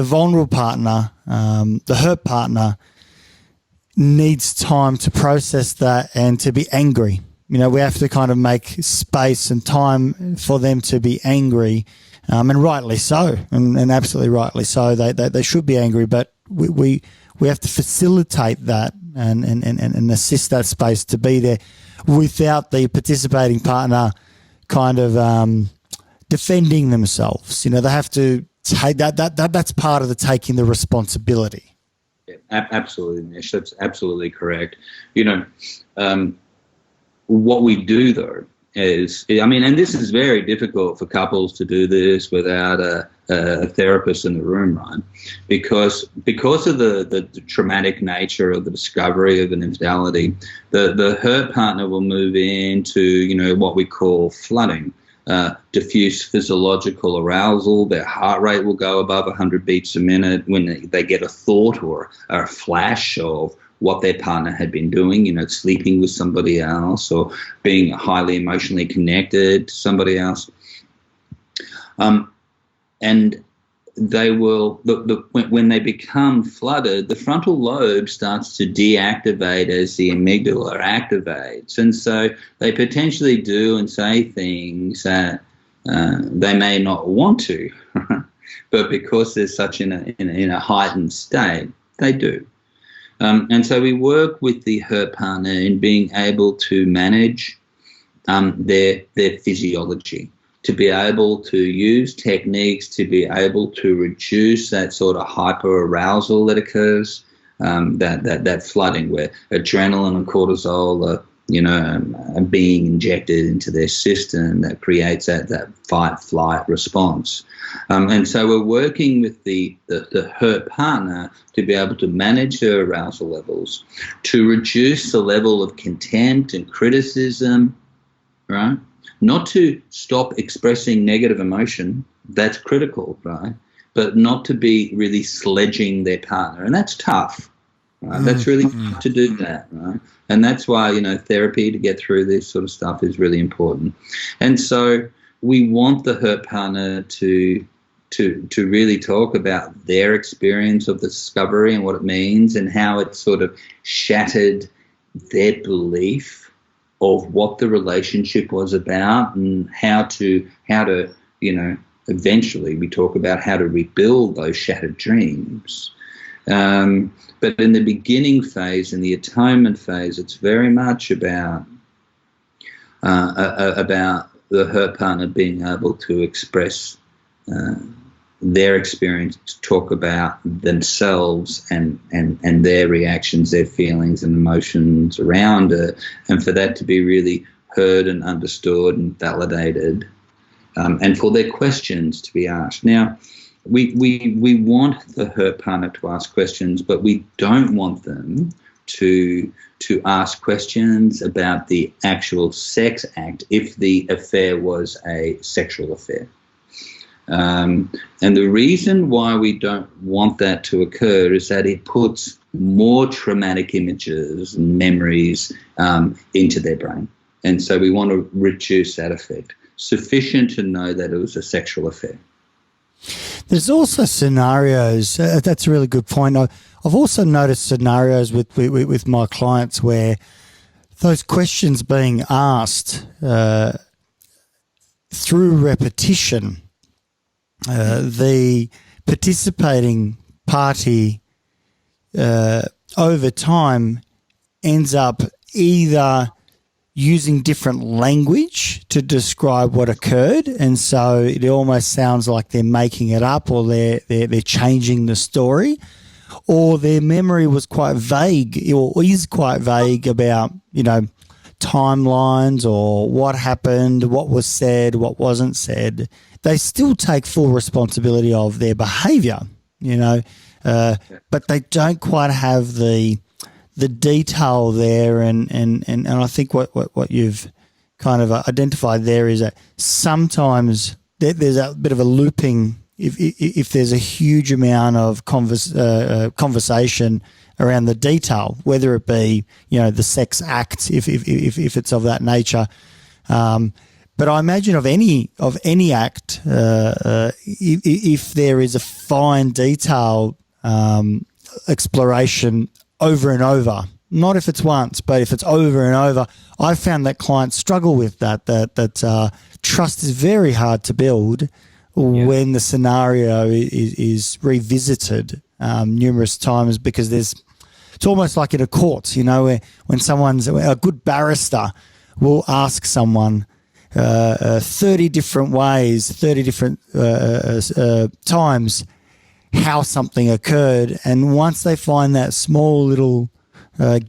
vulnerable partner, the hurt partner, needs time to process that and to be angry. We have to kind of make space and time for them to be angry, and rightly so, and absolutely rightly so. They should be angry, but we have to facilitate that and assist that space to be there without the participating partner kind of defending themselves. They have to take that's part of the taking the responsibility. Yeah, absolutely, Nesh. That's absolutely correct. What we do though is, and this is very difficult for couples to do this without a therapist in the room, right? Because of the traumatic nature of the discovery of an infidelity, the hurt partner will move into, what we call flooding, diffuse physiological arousal. Their heart rate will go above 100 beats a minute when they get a thought or a flash of what their partner had been doing, sleeping with somebody else or being highly emotionally connected to somebody else. And they will, when they become flooded, the frontal lobe starts to deactivate as the amygdala activates. And so they potentially do and say things that they may not want to, but because they're such in a heightened state, they do. And so we work with the hurt partner in being able to manage their physiology, to be able to use techniques to be able to reduce that sort of hyperarousal that occurs, that flooding where adrenaline and cortisol are being injected into their system that creates that fight-flight response. And so we're working with the hurt partner to be able to manage her arousal levels, to reduce the level of contempt and criticism, right? Not to stop expressing negative emotion, that's critical, right? But not to be really sledging their partner. And that's tough, right? That's really tough to do that, right? And that's why, therapy to get through this sort of stuff is really important. And so we want the hurt partner to really talk about their experience of the discovery and what it means and how it sort of shattered their belief of what the relationship was about and how to eventually we talk about how to rebuild those shattered dreams. But in the beginning phase, in the atonement phase, it's very much about the hurt partner being able to express their experience, to talk about themselves and their reactions, their feelings and emotions around it, and for that to be really heard and understood and validated, and for their questions to be asked. Now, we want the hurt partner to ask questions, but we don't want them to ask questions about the actual sex act if the affair was a sexual affair. And the reason why we don't want that to occur is that it puts more traumatic images and memories into their brain. And so we want to reduce that effect. Sufficient to know that it was a sexual affair. There's also scenarios, that's a really good point. I've also noticed scenarios with my clients where those questions being asked through repetition, the participating party over time ends up either using different language to describe what occurred, and so it almost sounds like they're making it up or they're changing the story, or their memory was quite vague or is quite vague about, timelines or what happened, what was said, what wasn't said, they still take full responsibility of their behaviour, but they don't quite have the detail there. And I think what you've kind of identified there is that sometimes there's a bit of a looping if there's a huge amount of conversation around the detail, whether it be the sex act, if it's of that nature. But I imagine of any act, if there is a fine detail exploration over and over, not if it's once, but if it's over and over, I've found that clients struggle with that trust is very hard to build when the scenario is revisited numerous times, because it's almost like in a court, when someone's a good barrister will ask someone 30 different ways, 30 different times how something occurred, and once they find that small little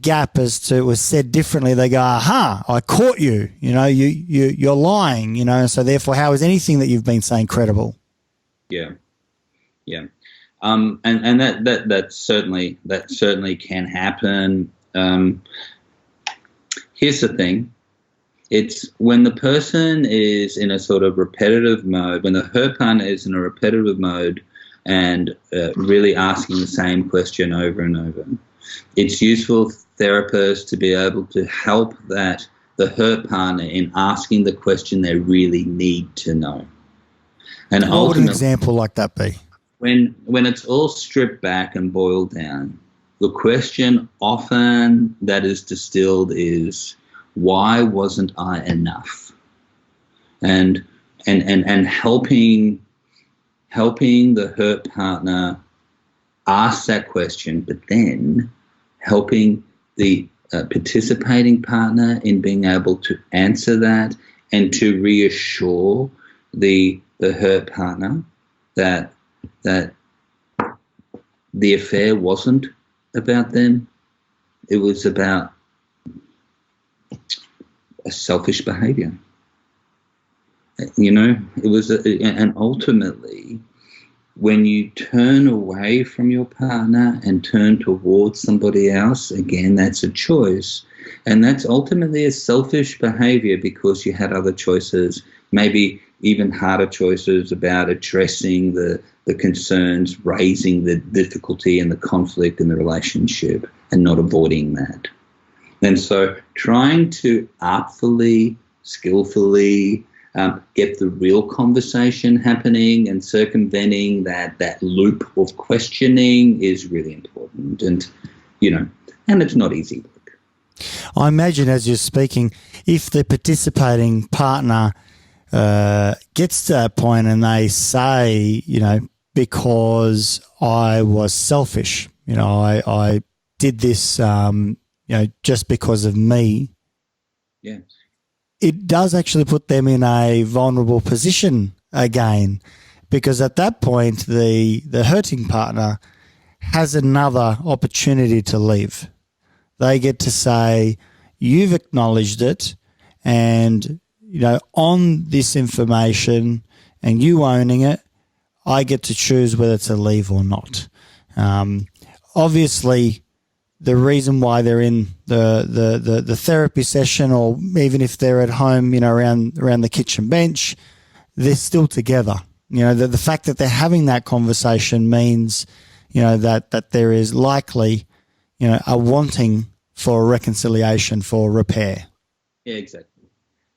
gap as to it was said differently, they go, aha, I caught you, you're lying, so therefore how is anything that you've been saying credible? Yeah. And that certainly can happen. Here's the thing. It's when the person is in a sort of repetitive mode, when the hurt partner is in a repetitive mode and really asking the same question over and over, it's useful for therapists to be able to help the hurt partner in asking the question they really need to know. And what would an example like that be? When it's all stripped back and boiled down, the question often that is distilled is, why wasn't I enough? And helping the hurt partner ask that question, but then helping the participating partner in being able to answer that and to reassure the hurt partner that the affair wasn't about them. It was about a selfish behavior. It was, and ultimately, when you turn away from your partner and turn towards somebody else, again, that's a choice. And that's ultimately a selfish behavior because you had other choices, maybe even harder choices about addressing the concerns, raising the difficulty and the conflict in the relationship and not avoiding that. And so trying to artfully, skillfully get the real conversation happening and circumventing that loop of questioning is really important. And, and it's not easy work. I imagine as you're speaking, if the participating partner gets to that point and they say, because I was selfish, I did this, just because of me. Yeah. It does actually put them in a vulnerable position again, because at that point, the hurting partner has another opportunity to leave. They get to say, you've acknowledged it, and, on this information and you owning it, I get to choose whether to leave or not. Obviously, the reason why they're in the therapy session, or even if they're at home, around the kitchen bench, they're still together. The fact that they're having that conversation means, that there is likely, a wanting for reconciliation, for repair. Yeah,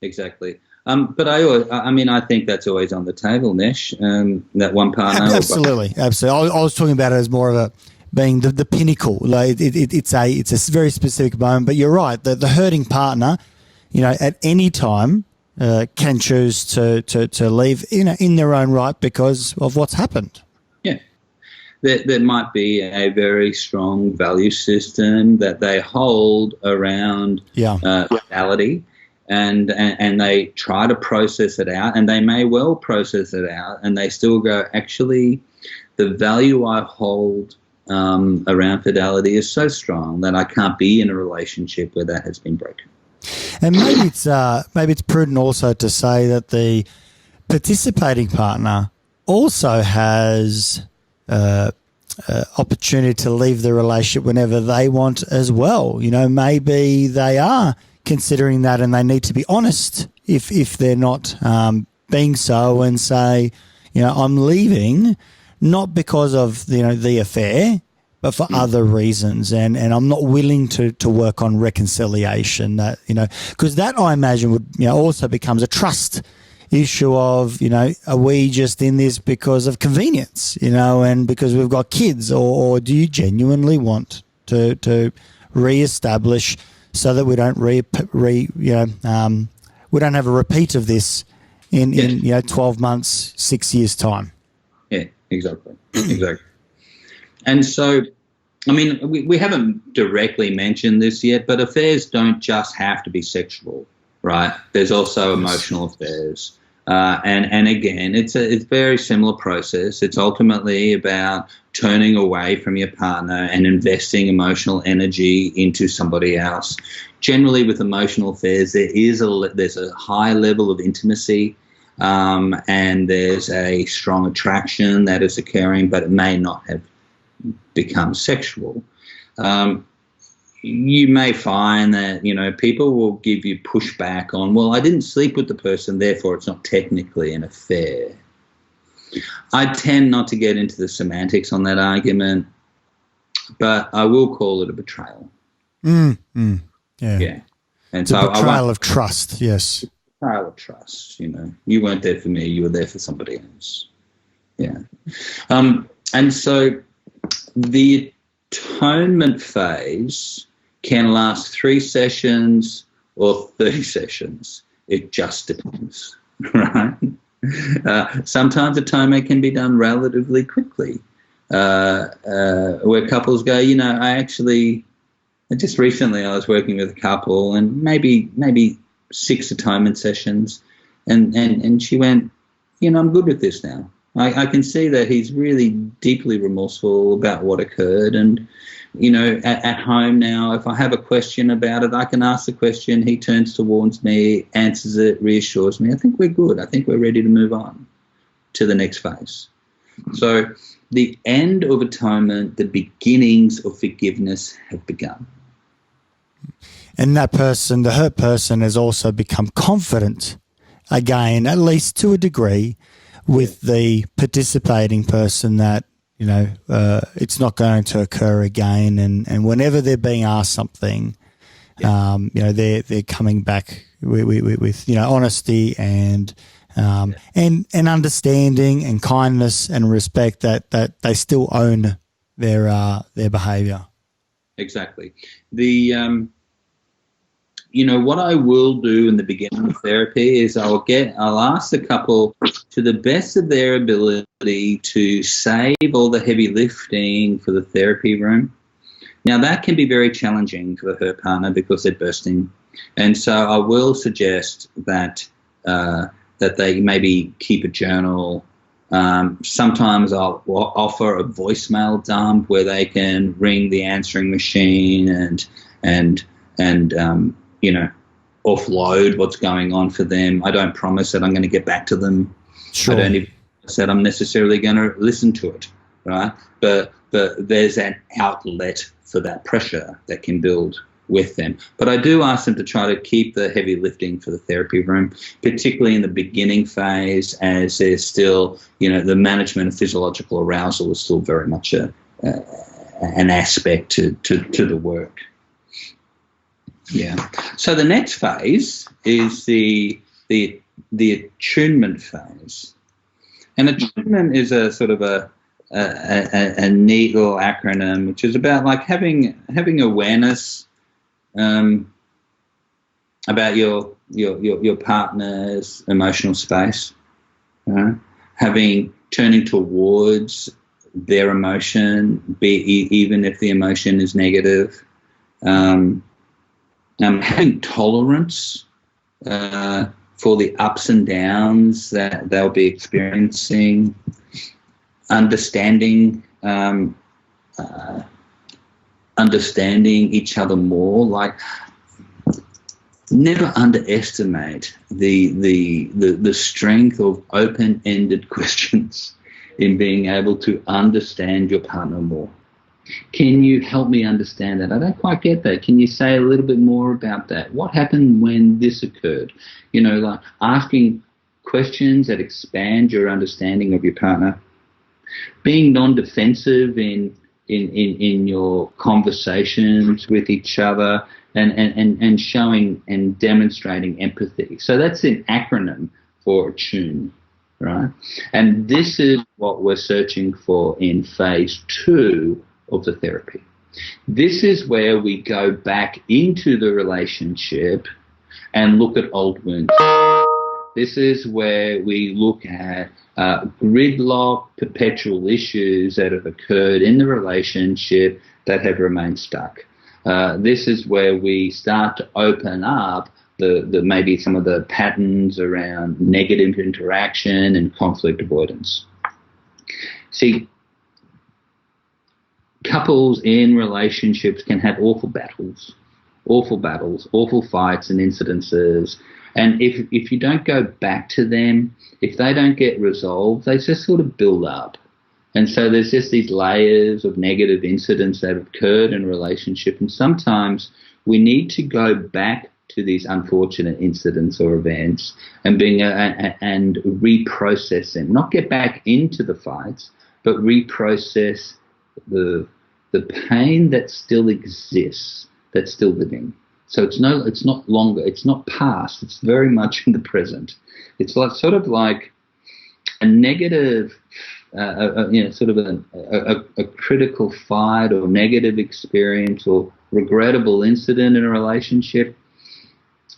exactly. But I think that's always on the table, Nesh. That one partner. Absolutely. I was talking about it as more of a being the pinnacle. Like it's a very specific moment. But you're right. The hurting partner, at any time can choose to leave in their own right because of what's happened. Yeah. There might be a very strong value system that they hold around reality. And they try to process it out, and they may well process it out, and they still go, actually, the value I hold around fidelity is so strong that I can't be in a relationship where that has been broken. And maybe it's prudent also to say that the participating partner also has opportunity to leave the relationship whenever they want as well. You know, maybe they are considering that and they need to be honest if they're not being so, and say, you know, I'm leaving not because of, you know, the affair, but for other reasons, and I'm not willing to work on reconciliation. That, you know, because that, I imagine, would, you know, also becomes a trust issue of, you know, are we just in this because of convenience, you know, and because we've got kids, or do you genuinely want to reestablish so that we don't we don't have a repeat of this in 12 months, 6 years time. Yeah, exactly. Exactly. And so, I mean, we haven't directly mentioned this yet, but affairs don't just have to be sexual, right? There's also emotional affairs. And again, it's a very similar process. It's ultimately about turning away from your partner and investing emotional energy into somebody else. Generally, with emotional affairs, there's a high level of intimacy, and there's a strong attraction that is occurring, but it may not have become sexual. You may find that, you know, people will give you pushback on, well, I didn't sleep with the person, therefore it's not technically an affair. I tend not to get into the semantics on that argument, but I will call it a betrayal. Yeah. And it's a betrayal of trust, yes. Betrayal of trust, you know. You weren't there for me, you were there for somebody else. Yeah. And so the atonement phase can last 3 sessions or 30 sessions. It just depends, right? Sometimes atonement can be done relatively quickly, where couples go, you know, just recently I was working with a couple, and maybe 6 atonement sessions, and she went, you know, I'm good with this now. I can see that he's really deeply remorseful about what occurred, and, you know, at home now, if I have a question about it, I can ask the question, he turns towards me, answers it, reassures me. I think we're good. I think we're ready to move on to the next phase. So the end of atonement, the beginnings of forgiveness have begun. And that person, the hurt person, has also become confident again, at least to a degree, with the participating person, that, you know, it's not going to occur again. And whenever they're being asked something, you know, they're coming back with you know, honesty and understanding and kindness and respect, that they still own their behaviour. Exactly. You know, what I will do in the beginning of therapy is I'll ask the couple, to the best of their ability, to save all the heavy lifting for the therapy room. Now, that can be very challenging for the hurt partner because they're bursting. And so I will suggest that they maybe keep a journal. Sometimes I'll offer a voicemail dump where they can ring the answering machine and you know, offload what's going on for them. I don't promise that I'm going to get back to them. Sure. I don't even said I'm necessarily going to listen to it, right? But there's an outlet for that pressure that can build with them. But I do ask them to try to keep the heavy lifting for the therapy room, particularly in the beginning phase, as there's still, you know, the management of physiological arousal is still very much an aspect to the work. Yeah. So the next phase is the attunement phase, and attunement is a sort of a neat little acronym, which is about like having awareness about your partner's emotional space, turning towards their emotion, even if the emotion is negative. Having tolerance for the ups and downs that they'll be experiencing, understanding each other more. Like, never underestimate the strength of open-ended questions in being able to understand your partner more. Can you help me understand that? I don't quite get that. Can you say a little bit more about that? What happened when this occurred? You know, like asking questions that expand your understanding of your partner. Being non-defensive in your conversations with each other, and showing and demonstrating empathy. So that's an acronym for attune, right? And this is what we're searching for in phase 2 of the therapy. This is where we go back into the relationship and look at old wounds. This is where we look at gridlock, perpetual issues that have occurred in the relationship that have remained stuck. This is where we start to open up the maybe some of the patterns around negative interaction and conflict avoidance. See, couples in relationships can have awful battles, awful fights and incidences. And if you don't go back to them, if they don't get resolved, they just sort of build up. And so there's just these layers of negative incidents that have occurred in a relationship. And sometimes we need to go back to these unfortunate incidents or events and and reprocess them. Not get back into the fights, but reprocess the pain that still exists, that's still living. So it's not past, it's very much in the present. It's like sort of like a negative, sort of a critical fight or negative experience or regrettable incident in a relationship.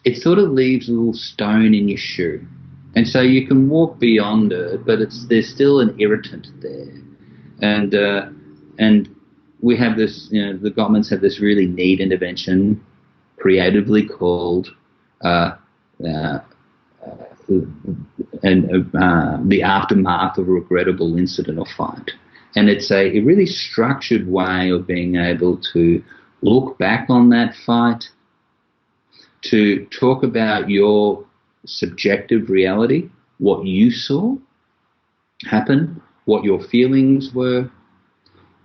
It sort of leaves a little stone in your shoe. And so you can walk beyond it, but there's still an irritant there. And we have this, the Gottmans have this really neat intervention creatively called the aftermath of a regrettable incident or fight. And it's a really structured way of being able to look back on that fight, to talk about your subjective reality, what you saw happen, what your feelings were,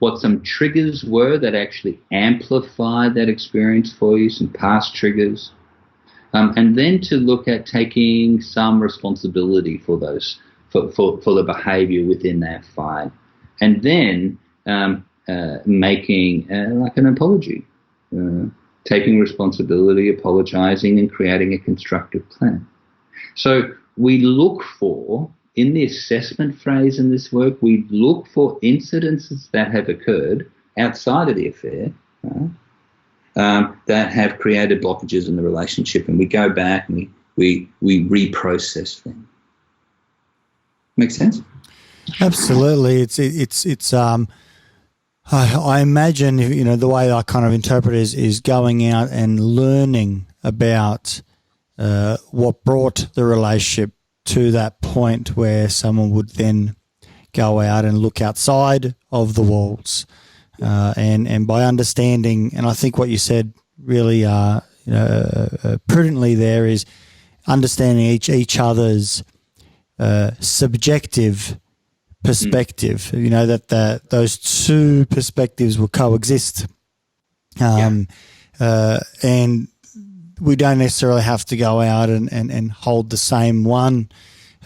what some triggers were that actually amplified that experience for you, some past triggers, and then to look at taking some responsibility for those, for the behaviour within that fight, and then making like an apology, taking responsibility, apologising, and creating a constructive plan. So we look for, in the assessment phase in this work, we look for incidences that have occurred outside of the affair, that have created blockages in the relationship, and we go back and we reprocess them. Make sense? Absolutely. It's I imagine, the way I kind of interpret it is going out and learning about what brought the relationship to that point where someone would then go out and look outside of the walls, and by understanding, and I think what you said really prudently there is understanding each other's subjective perspective. That those two perspectives will coexist, and we don't necessarily have to go out and hold the same one.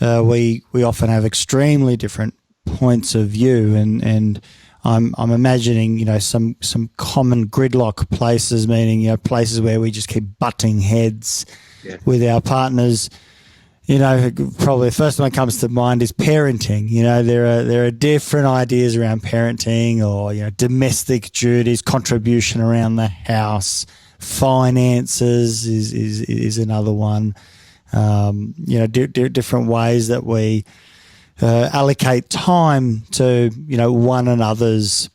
We often have extremely different points of view, and I'm imagining some common gridlock places, meaning places where we just keep butting heads with our partners. Probably the first one that comes to mind is parenting. There are different ideas around parenting, or domestic duties, contribution around the house. Finances is another one. Different ways that we allocate time to one another's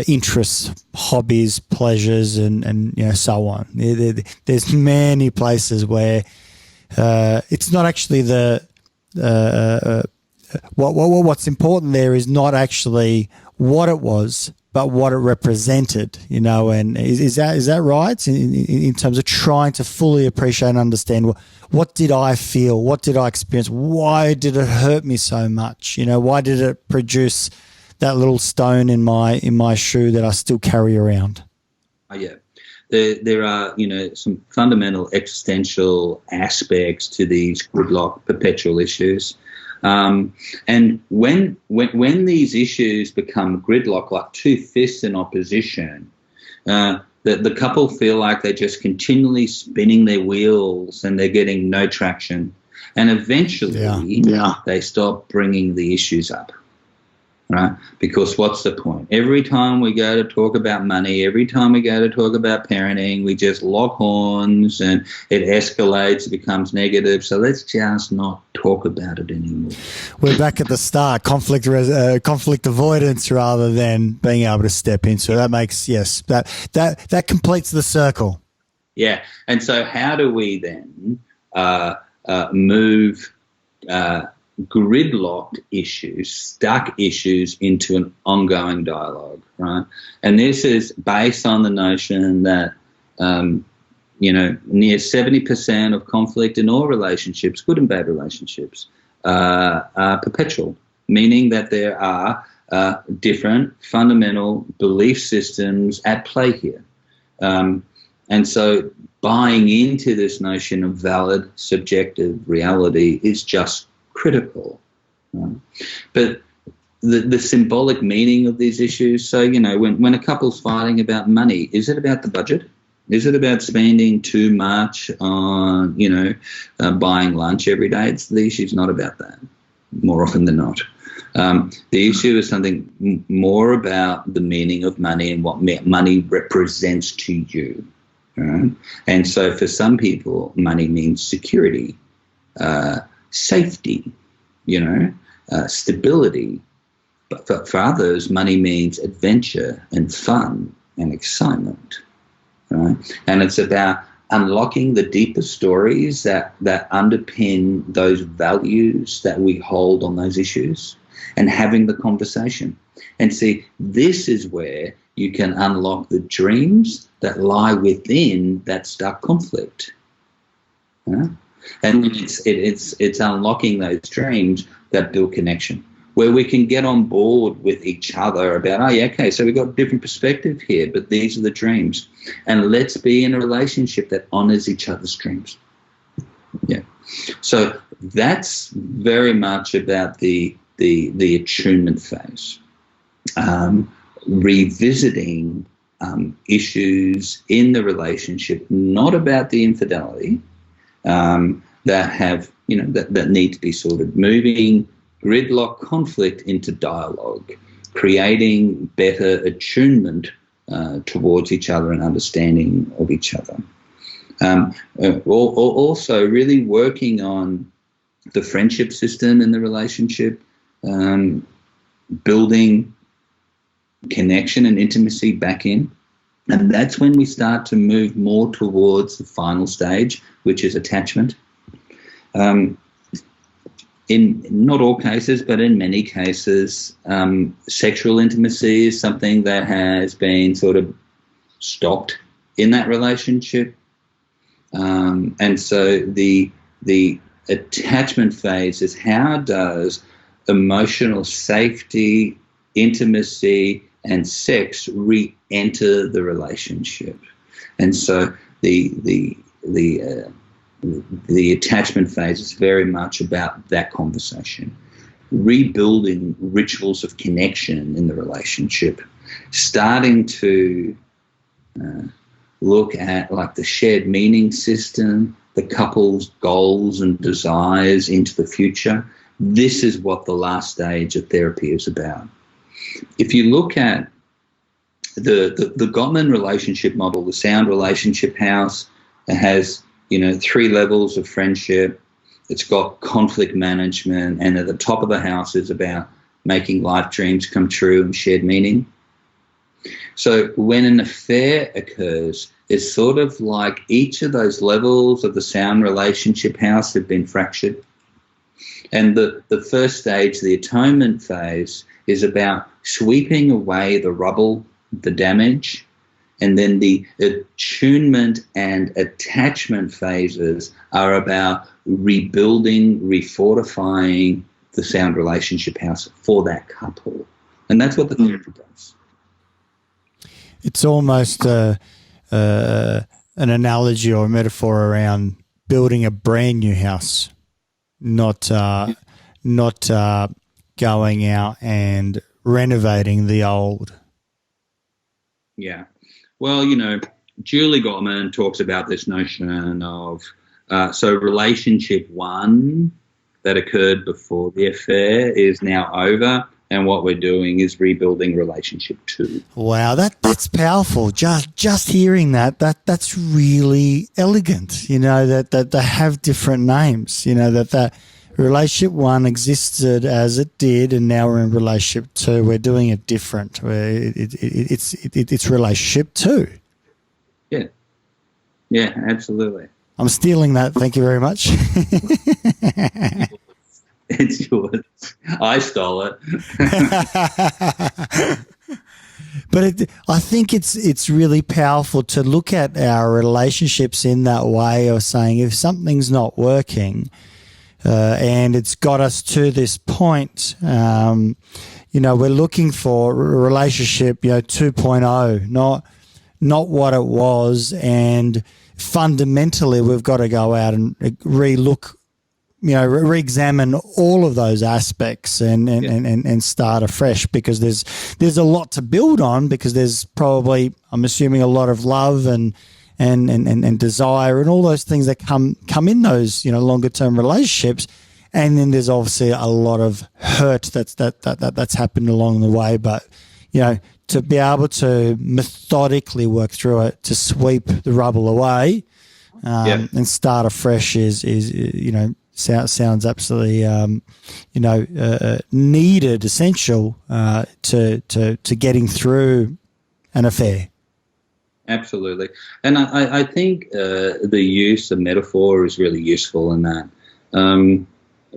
interests, hobbies, pleasures, and so on. There's many places where it's not actually what's important there is not actually what it was, but what it represented, and is that right in terms of trying to fully appreciate and understand what did I feel, what did I experience, why did it hurt me so much, why did it produce that little stone in my shoe that I still carry around? Oh, yeah. There are, some fundamental existential aspects to these gridlock perpetual issues. And when these issues become gridlock, like two fists in opposition, the couple feel like they're just continually spinning their wheels and they're getting no traction. And eventually they stop bringing the issues up. Right? Because what's the point? Every time we go to talk about money, every time we go to talk about parenting, we just lock horns and it escalates, it becomes negative. So let's just not talk about it anymore. We're back at the start, conflict avoidance rather than being able to step in. So that makes, that completes the circle. Yeah. And so how do we then move gridlocked issues, stuck issues into an ongoing dialogue, right? And this is based on the notion that, near 70% of conflict in all relationships, good and bad relationships, are perpetual, meaning that there are different fundamental belief systems at play here. And so buying into this notion of valid subjective reality is just critical. But the symbolic meaning of these issues, so, when a couple's fighting about money, is it about the budget? Is it about spending too much on, buying lunch every day? The issue's not about that, more often than not. The issue is something more about the meaning of money and what money represents to you. Right? And so for some people, money means security, safety, stability. But for others, money means adventure and fun and excitement, right? And it's about unlocking the deeper stories that underpin those values that we hold on those issues and having the conversation. And see, this is where you can unlock the dreams that lie within that stuck conflict. Yeah? And it's unlocking those dreams that build connection, where we can get on board with each other about, so we've got a different perspective here, but these are the dreams. And let's be in a relationship that honors each other's dreams. Yeah. So that's very much about the attunement phase, revisiting issues in the relationship, not about the infidelity, that have, that need to be sorted, moving gridlock conflict into dialogue, creating better attunement towards each other and understanding of each other. Also really working on the friendship system in the relationship, building connection and intimacy back in. And that's when we start to move more towards the final stage, which is attachment. In not all cases, but in many cases, sexual intimacy is something that has been sort of stopped in that relationship. And so the attachment phase is, how does emotional safety, intimacy, and sex re-enter the relationship? And so the attachment phase is very much about that conversation, rebuilding rituals of connection in the relationship, starting to look at like the shared meaning system, the couple's goals and desires into the future. This is what the last stage of therapy is about. If you look at the Gottman relationship model, the sound relationship house, it has 3 levels of friendship. It's got conflict management, and at the top of the house is about making life dreams come true and shared meaning. So when an affair occurs, it's sort of like each of those levels of the sound relationship house have been fractured. And the first stage, the atonement phase, is about sweeping away the rubble, the damage, and then the attunement and attachment phases are about rebuilding, refortifying the sound relationship house for that couple. And that's what the therapy does. It's almost an analogy or a metaphor around building a brand new house, not going out and renovating the old. Yeah. Well, Julie Gottman talks about this notion of, so relationship one that occurred before the affair is now over, and what we're doing is rebuilding relationship two. Wow, that's powerful. Just hearing that's really elegant. That they have different names. That relationship one existed as it did, and now we're in relationship two. We're doing it different. It's relationship two. Yeah, absolutely. I'm stealing that. Thank you very much. It's yours. I stole it. But I think it's really powerful to look at our relationships in that way of saying, if something's not working, and it's got us to this point, we're looking for a relationship, 2.0, not what it was. And fundamentally, we've got to go out and re-examine all of those aspects and start afresh, because there's a lot to build on, because there's probably, I'm assuming, a lot of love and desire and all those things that come in those longer term relationships, and then there's obviously a lot of hurt that's happened along the way. But to be able to methodically work through it, to sweep the rubble away and start afresh is sounds absolutely needed, essential to getting through an affair. Absolutely. And I think the use of metaphor is really useful in that,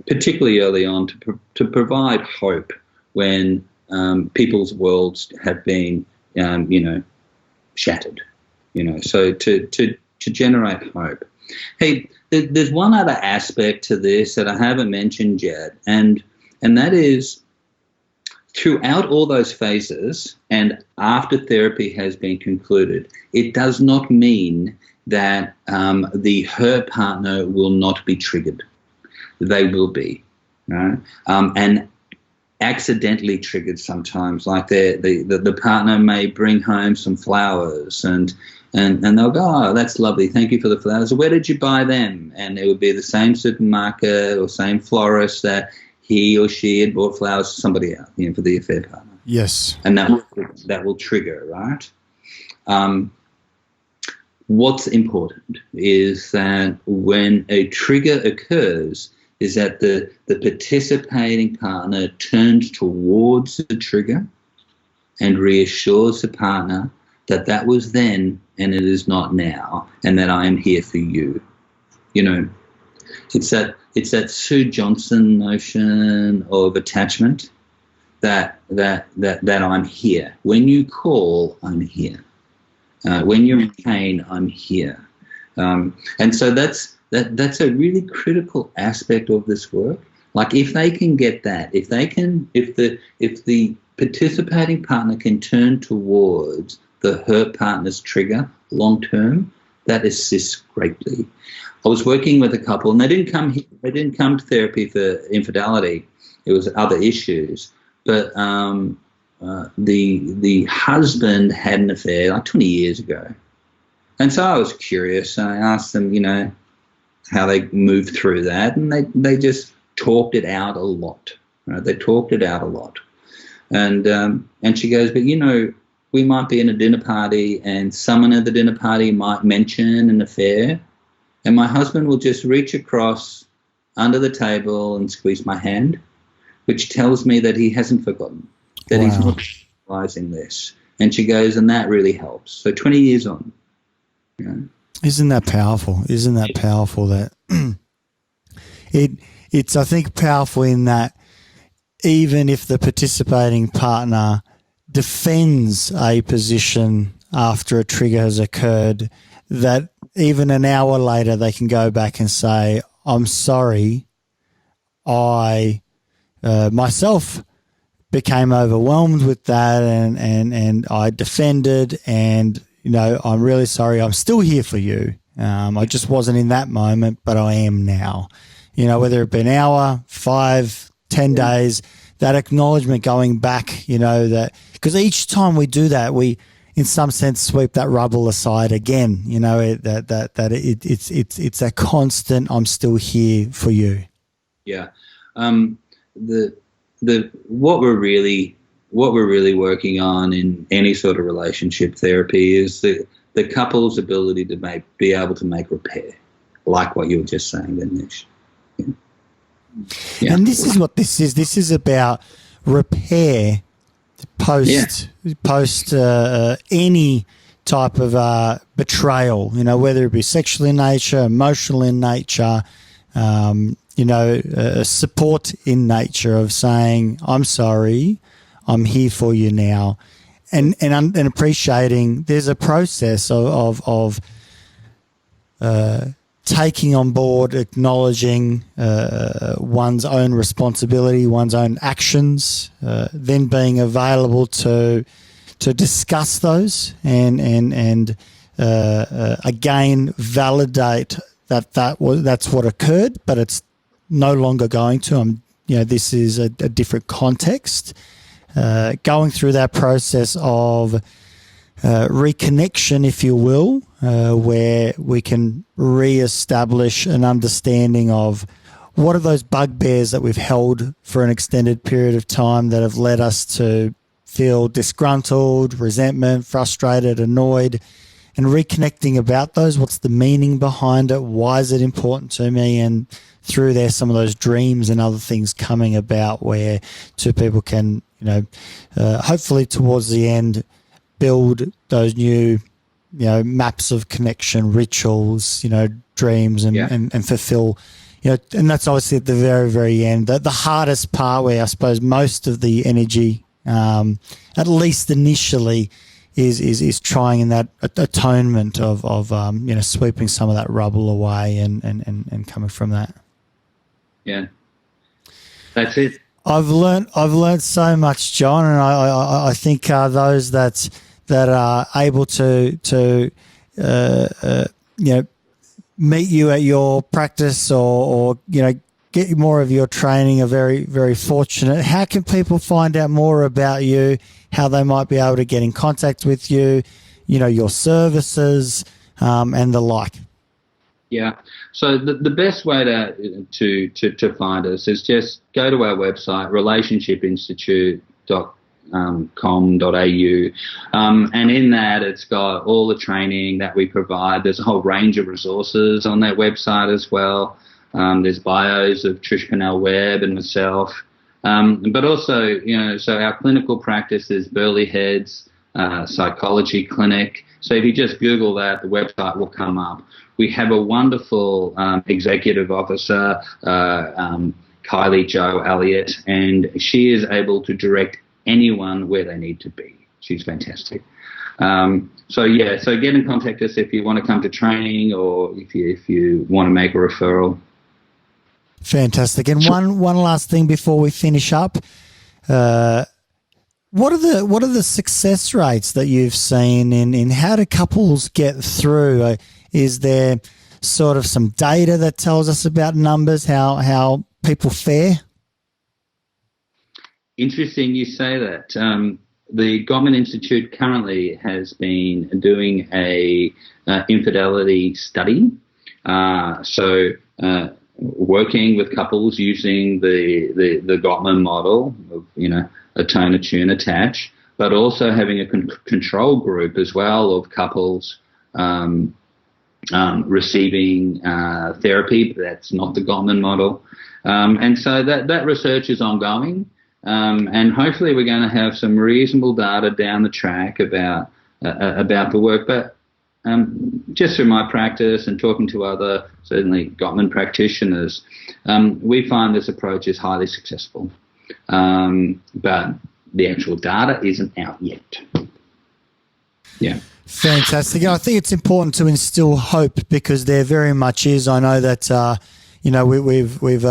particularly early on, to provide hope when people's worlds have been, shattered, so to generate hope. Hey, there's one other aspect to this that I haven't mentioned yet, and that is, throughout all those phases and after therapy has been concluded, it does not mean that the hurt partner will not be triggered. They will be, right? And accidentally triggered sometimes, like the partner may bring home some flowers and they'll go, oh, that's lovely, thank you for the flowers. Where did you buy them? And it would be the same supermarket or same florist that he or she had bought flowers to somebody else, for the affair partner. Yes. And that will trigger, right? What's important is that when a trigger occurs, is that the participating partner turns towards the trigger and reassures the partner that that was then and it is not now, and that I am here for you. It's that Sue Johnson notion of attachment, that I'm here. When you call, I'm here. When you're in pain, I'm here. And so that's a really critical aspect of this work. Like, if they can get that, if the participating partner can turn towards the hurt partner's trigger long term, that assists greatly. I was working with a couple, and they didn't come to therapy for infidelity. It was other issues, but the husband had an affair like 20 years ago, and so I was curious. I asked them, how they moved through that, and they just talked it out a lot. Right? They talked it out a lot, and she goes, but we might be in a dinner party, and someone at the dinner party might mention an affair, and my husband will just reach across under the table and squeeze my hand, which tells me that he hasn't forgotten, that he's not realizing this. And she goes, and that really helps. So 20 years on. Isn't that powerful? Isn't that powerful that it's, I think, powerful in that even if the participating partner defends a position after a trigger has occurred, that even an hour later they can go back and say, I'm sorry, I myself became overwhelmed with that and I defended, and, you know, I'm really sorry. I'm still here for you. I just wasn't in that moment, but I am now. You know, whether it be an hour, 5, 10 days, that acknowledgement going back, you know, that because each time we do that, we, in some sense, sweep that rubble aside again. You know, it's a constant. I'm still here for you. Yeah. What we're really working on in any sort of relationship therapy is the couple's ability to be able to make repair, like what you were just saying, then, Nesh. Yeah. And this is what this is. This is about repair post any type of betrayal, you know, whether it be sexual in nature, emotional in nature, you know, support in nature of saying, I'm sorry, I'm here for you now. And appreciating there's a process of taking on board, acknowledging one's own responsibility, one's own actions, then being available to discuss those and again validate that's what occurred, but it's no longer going to. You know, this is a different context. Going through that process of reconnection, if you will, where we can re-establish an understanding of what are those bugbears that we've held for an extended period of time that have led us to feel disgruntled, resentment, frustrated, annoyed, and reconnecting about those. What's the meaning behind it? Why is it important to me? And through there, some of those dreams and other things coming about where two people can, you know, hopefully towards the end, build those new, you know, maps of connection, rituals, you know, dreams and fulfill, you know, and that's obviously at the very, very end. The hardest part where I suppose most of the energy, at least initially, is trying in that atonement of you know, sweeping some of that rubble away and coming from that. Yeah, that's it. I've learned so much, John, and I think those that are able to you know, meet you at your practice or you know, get more of your training are very, very fortunate. How can people find out more about you, how they might be able to get in contact with you, you know, your services and the like? Yeah. So the best way to find us is just go to our website, relationshipinstitute.com.au, and in that it's got all the training that we provide. There's a whole range of resources on that website as well. There's bios of Trish Purnell-Webb and myself, but also, you know, so our clinical practice is Burleigh Heads Psychology Clinic. So if you just Google that, the website will come up. We have a wonderful executive officer, Kylie Jo Elliott, and she is able to direct anyone where they need to be. She's fantastic. So get in contact with us if you want to come to training or if you want to make a referral. Fantastic. And one last thing before we finish up. What are the success rates that you've seen in how do couples get through? Is there sort of some data that tells us about numbers, how people fare? Interesting you say that. The Gottman Institute currently has been doing a infidelity study. Working with couples using the Gottman model of, you know, atone, attune, attach, but also having a control group as well of couples receiving therapy. That's not the Gottman model. And so that research is ongoing. And hopefully we're going to have some reasonable data down the track about the work. But just through my practice and talking to other, certainly Gottman practitioners, we find this approach is highly successful. But the actual data isn't out yet. Yeah. Fantastic. And I think it's important to instill hope, because there very much is. I know that we've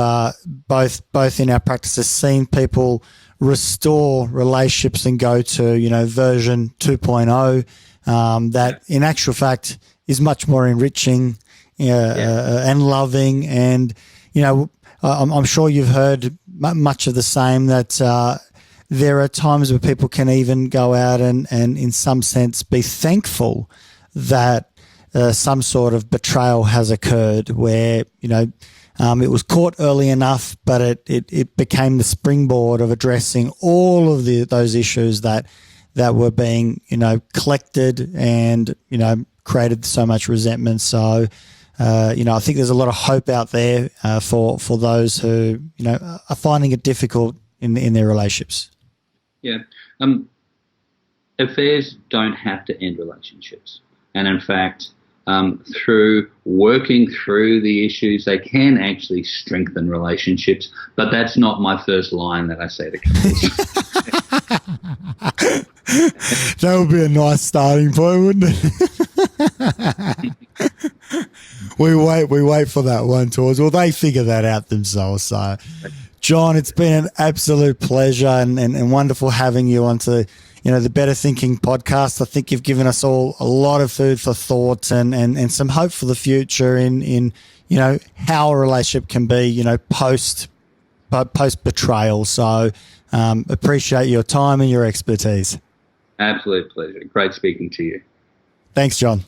both in our practices seen people restore relationships and go to version 2.0 that in actual fact is much more enriching and loving. And I'm sure you've heard much of the same, that there are times where people can even go out and in some sense be thankful that some sort of betrayal has occurred, where it was caught early enough, but it became the springboard of addressing all of those issues that were being collected and created so much resentment. So I think there's a lot of hope out there for those who are finding it difficult in their relationships. Yeah. Affairs don't have to end relationships. And in fact, through working through the issues, they can actually strengthen relationships. But that's not my first line that I say to couples. That would be a nice starting point, wouldn't it? We wait for that one, towards. Well, they figure that out themselves. So, John, it's been an absolute pleasure and wonderful having you onto the Better Thinking podcast. I think you've given us all a lot of food for thought and some hope for the future in how a relationship can be post betrayal. So appreciate your time and your expertise. Absolute pleasure. Great speaking to you. Thanks, John.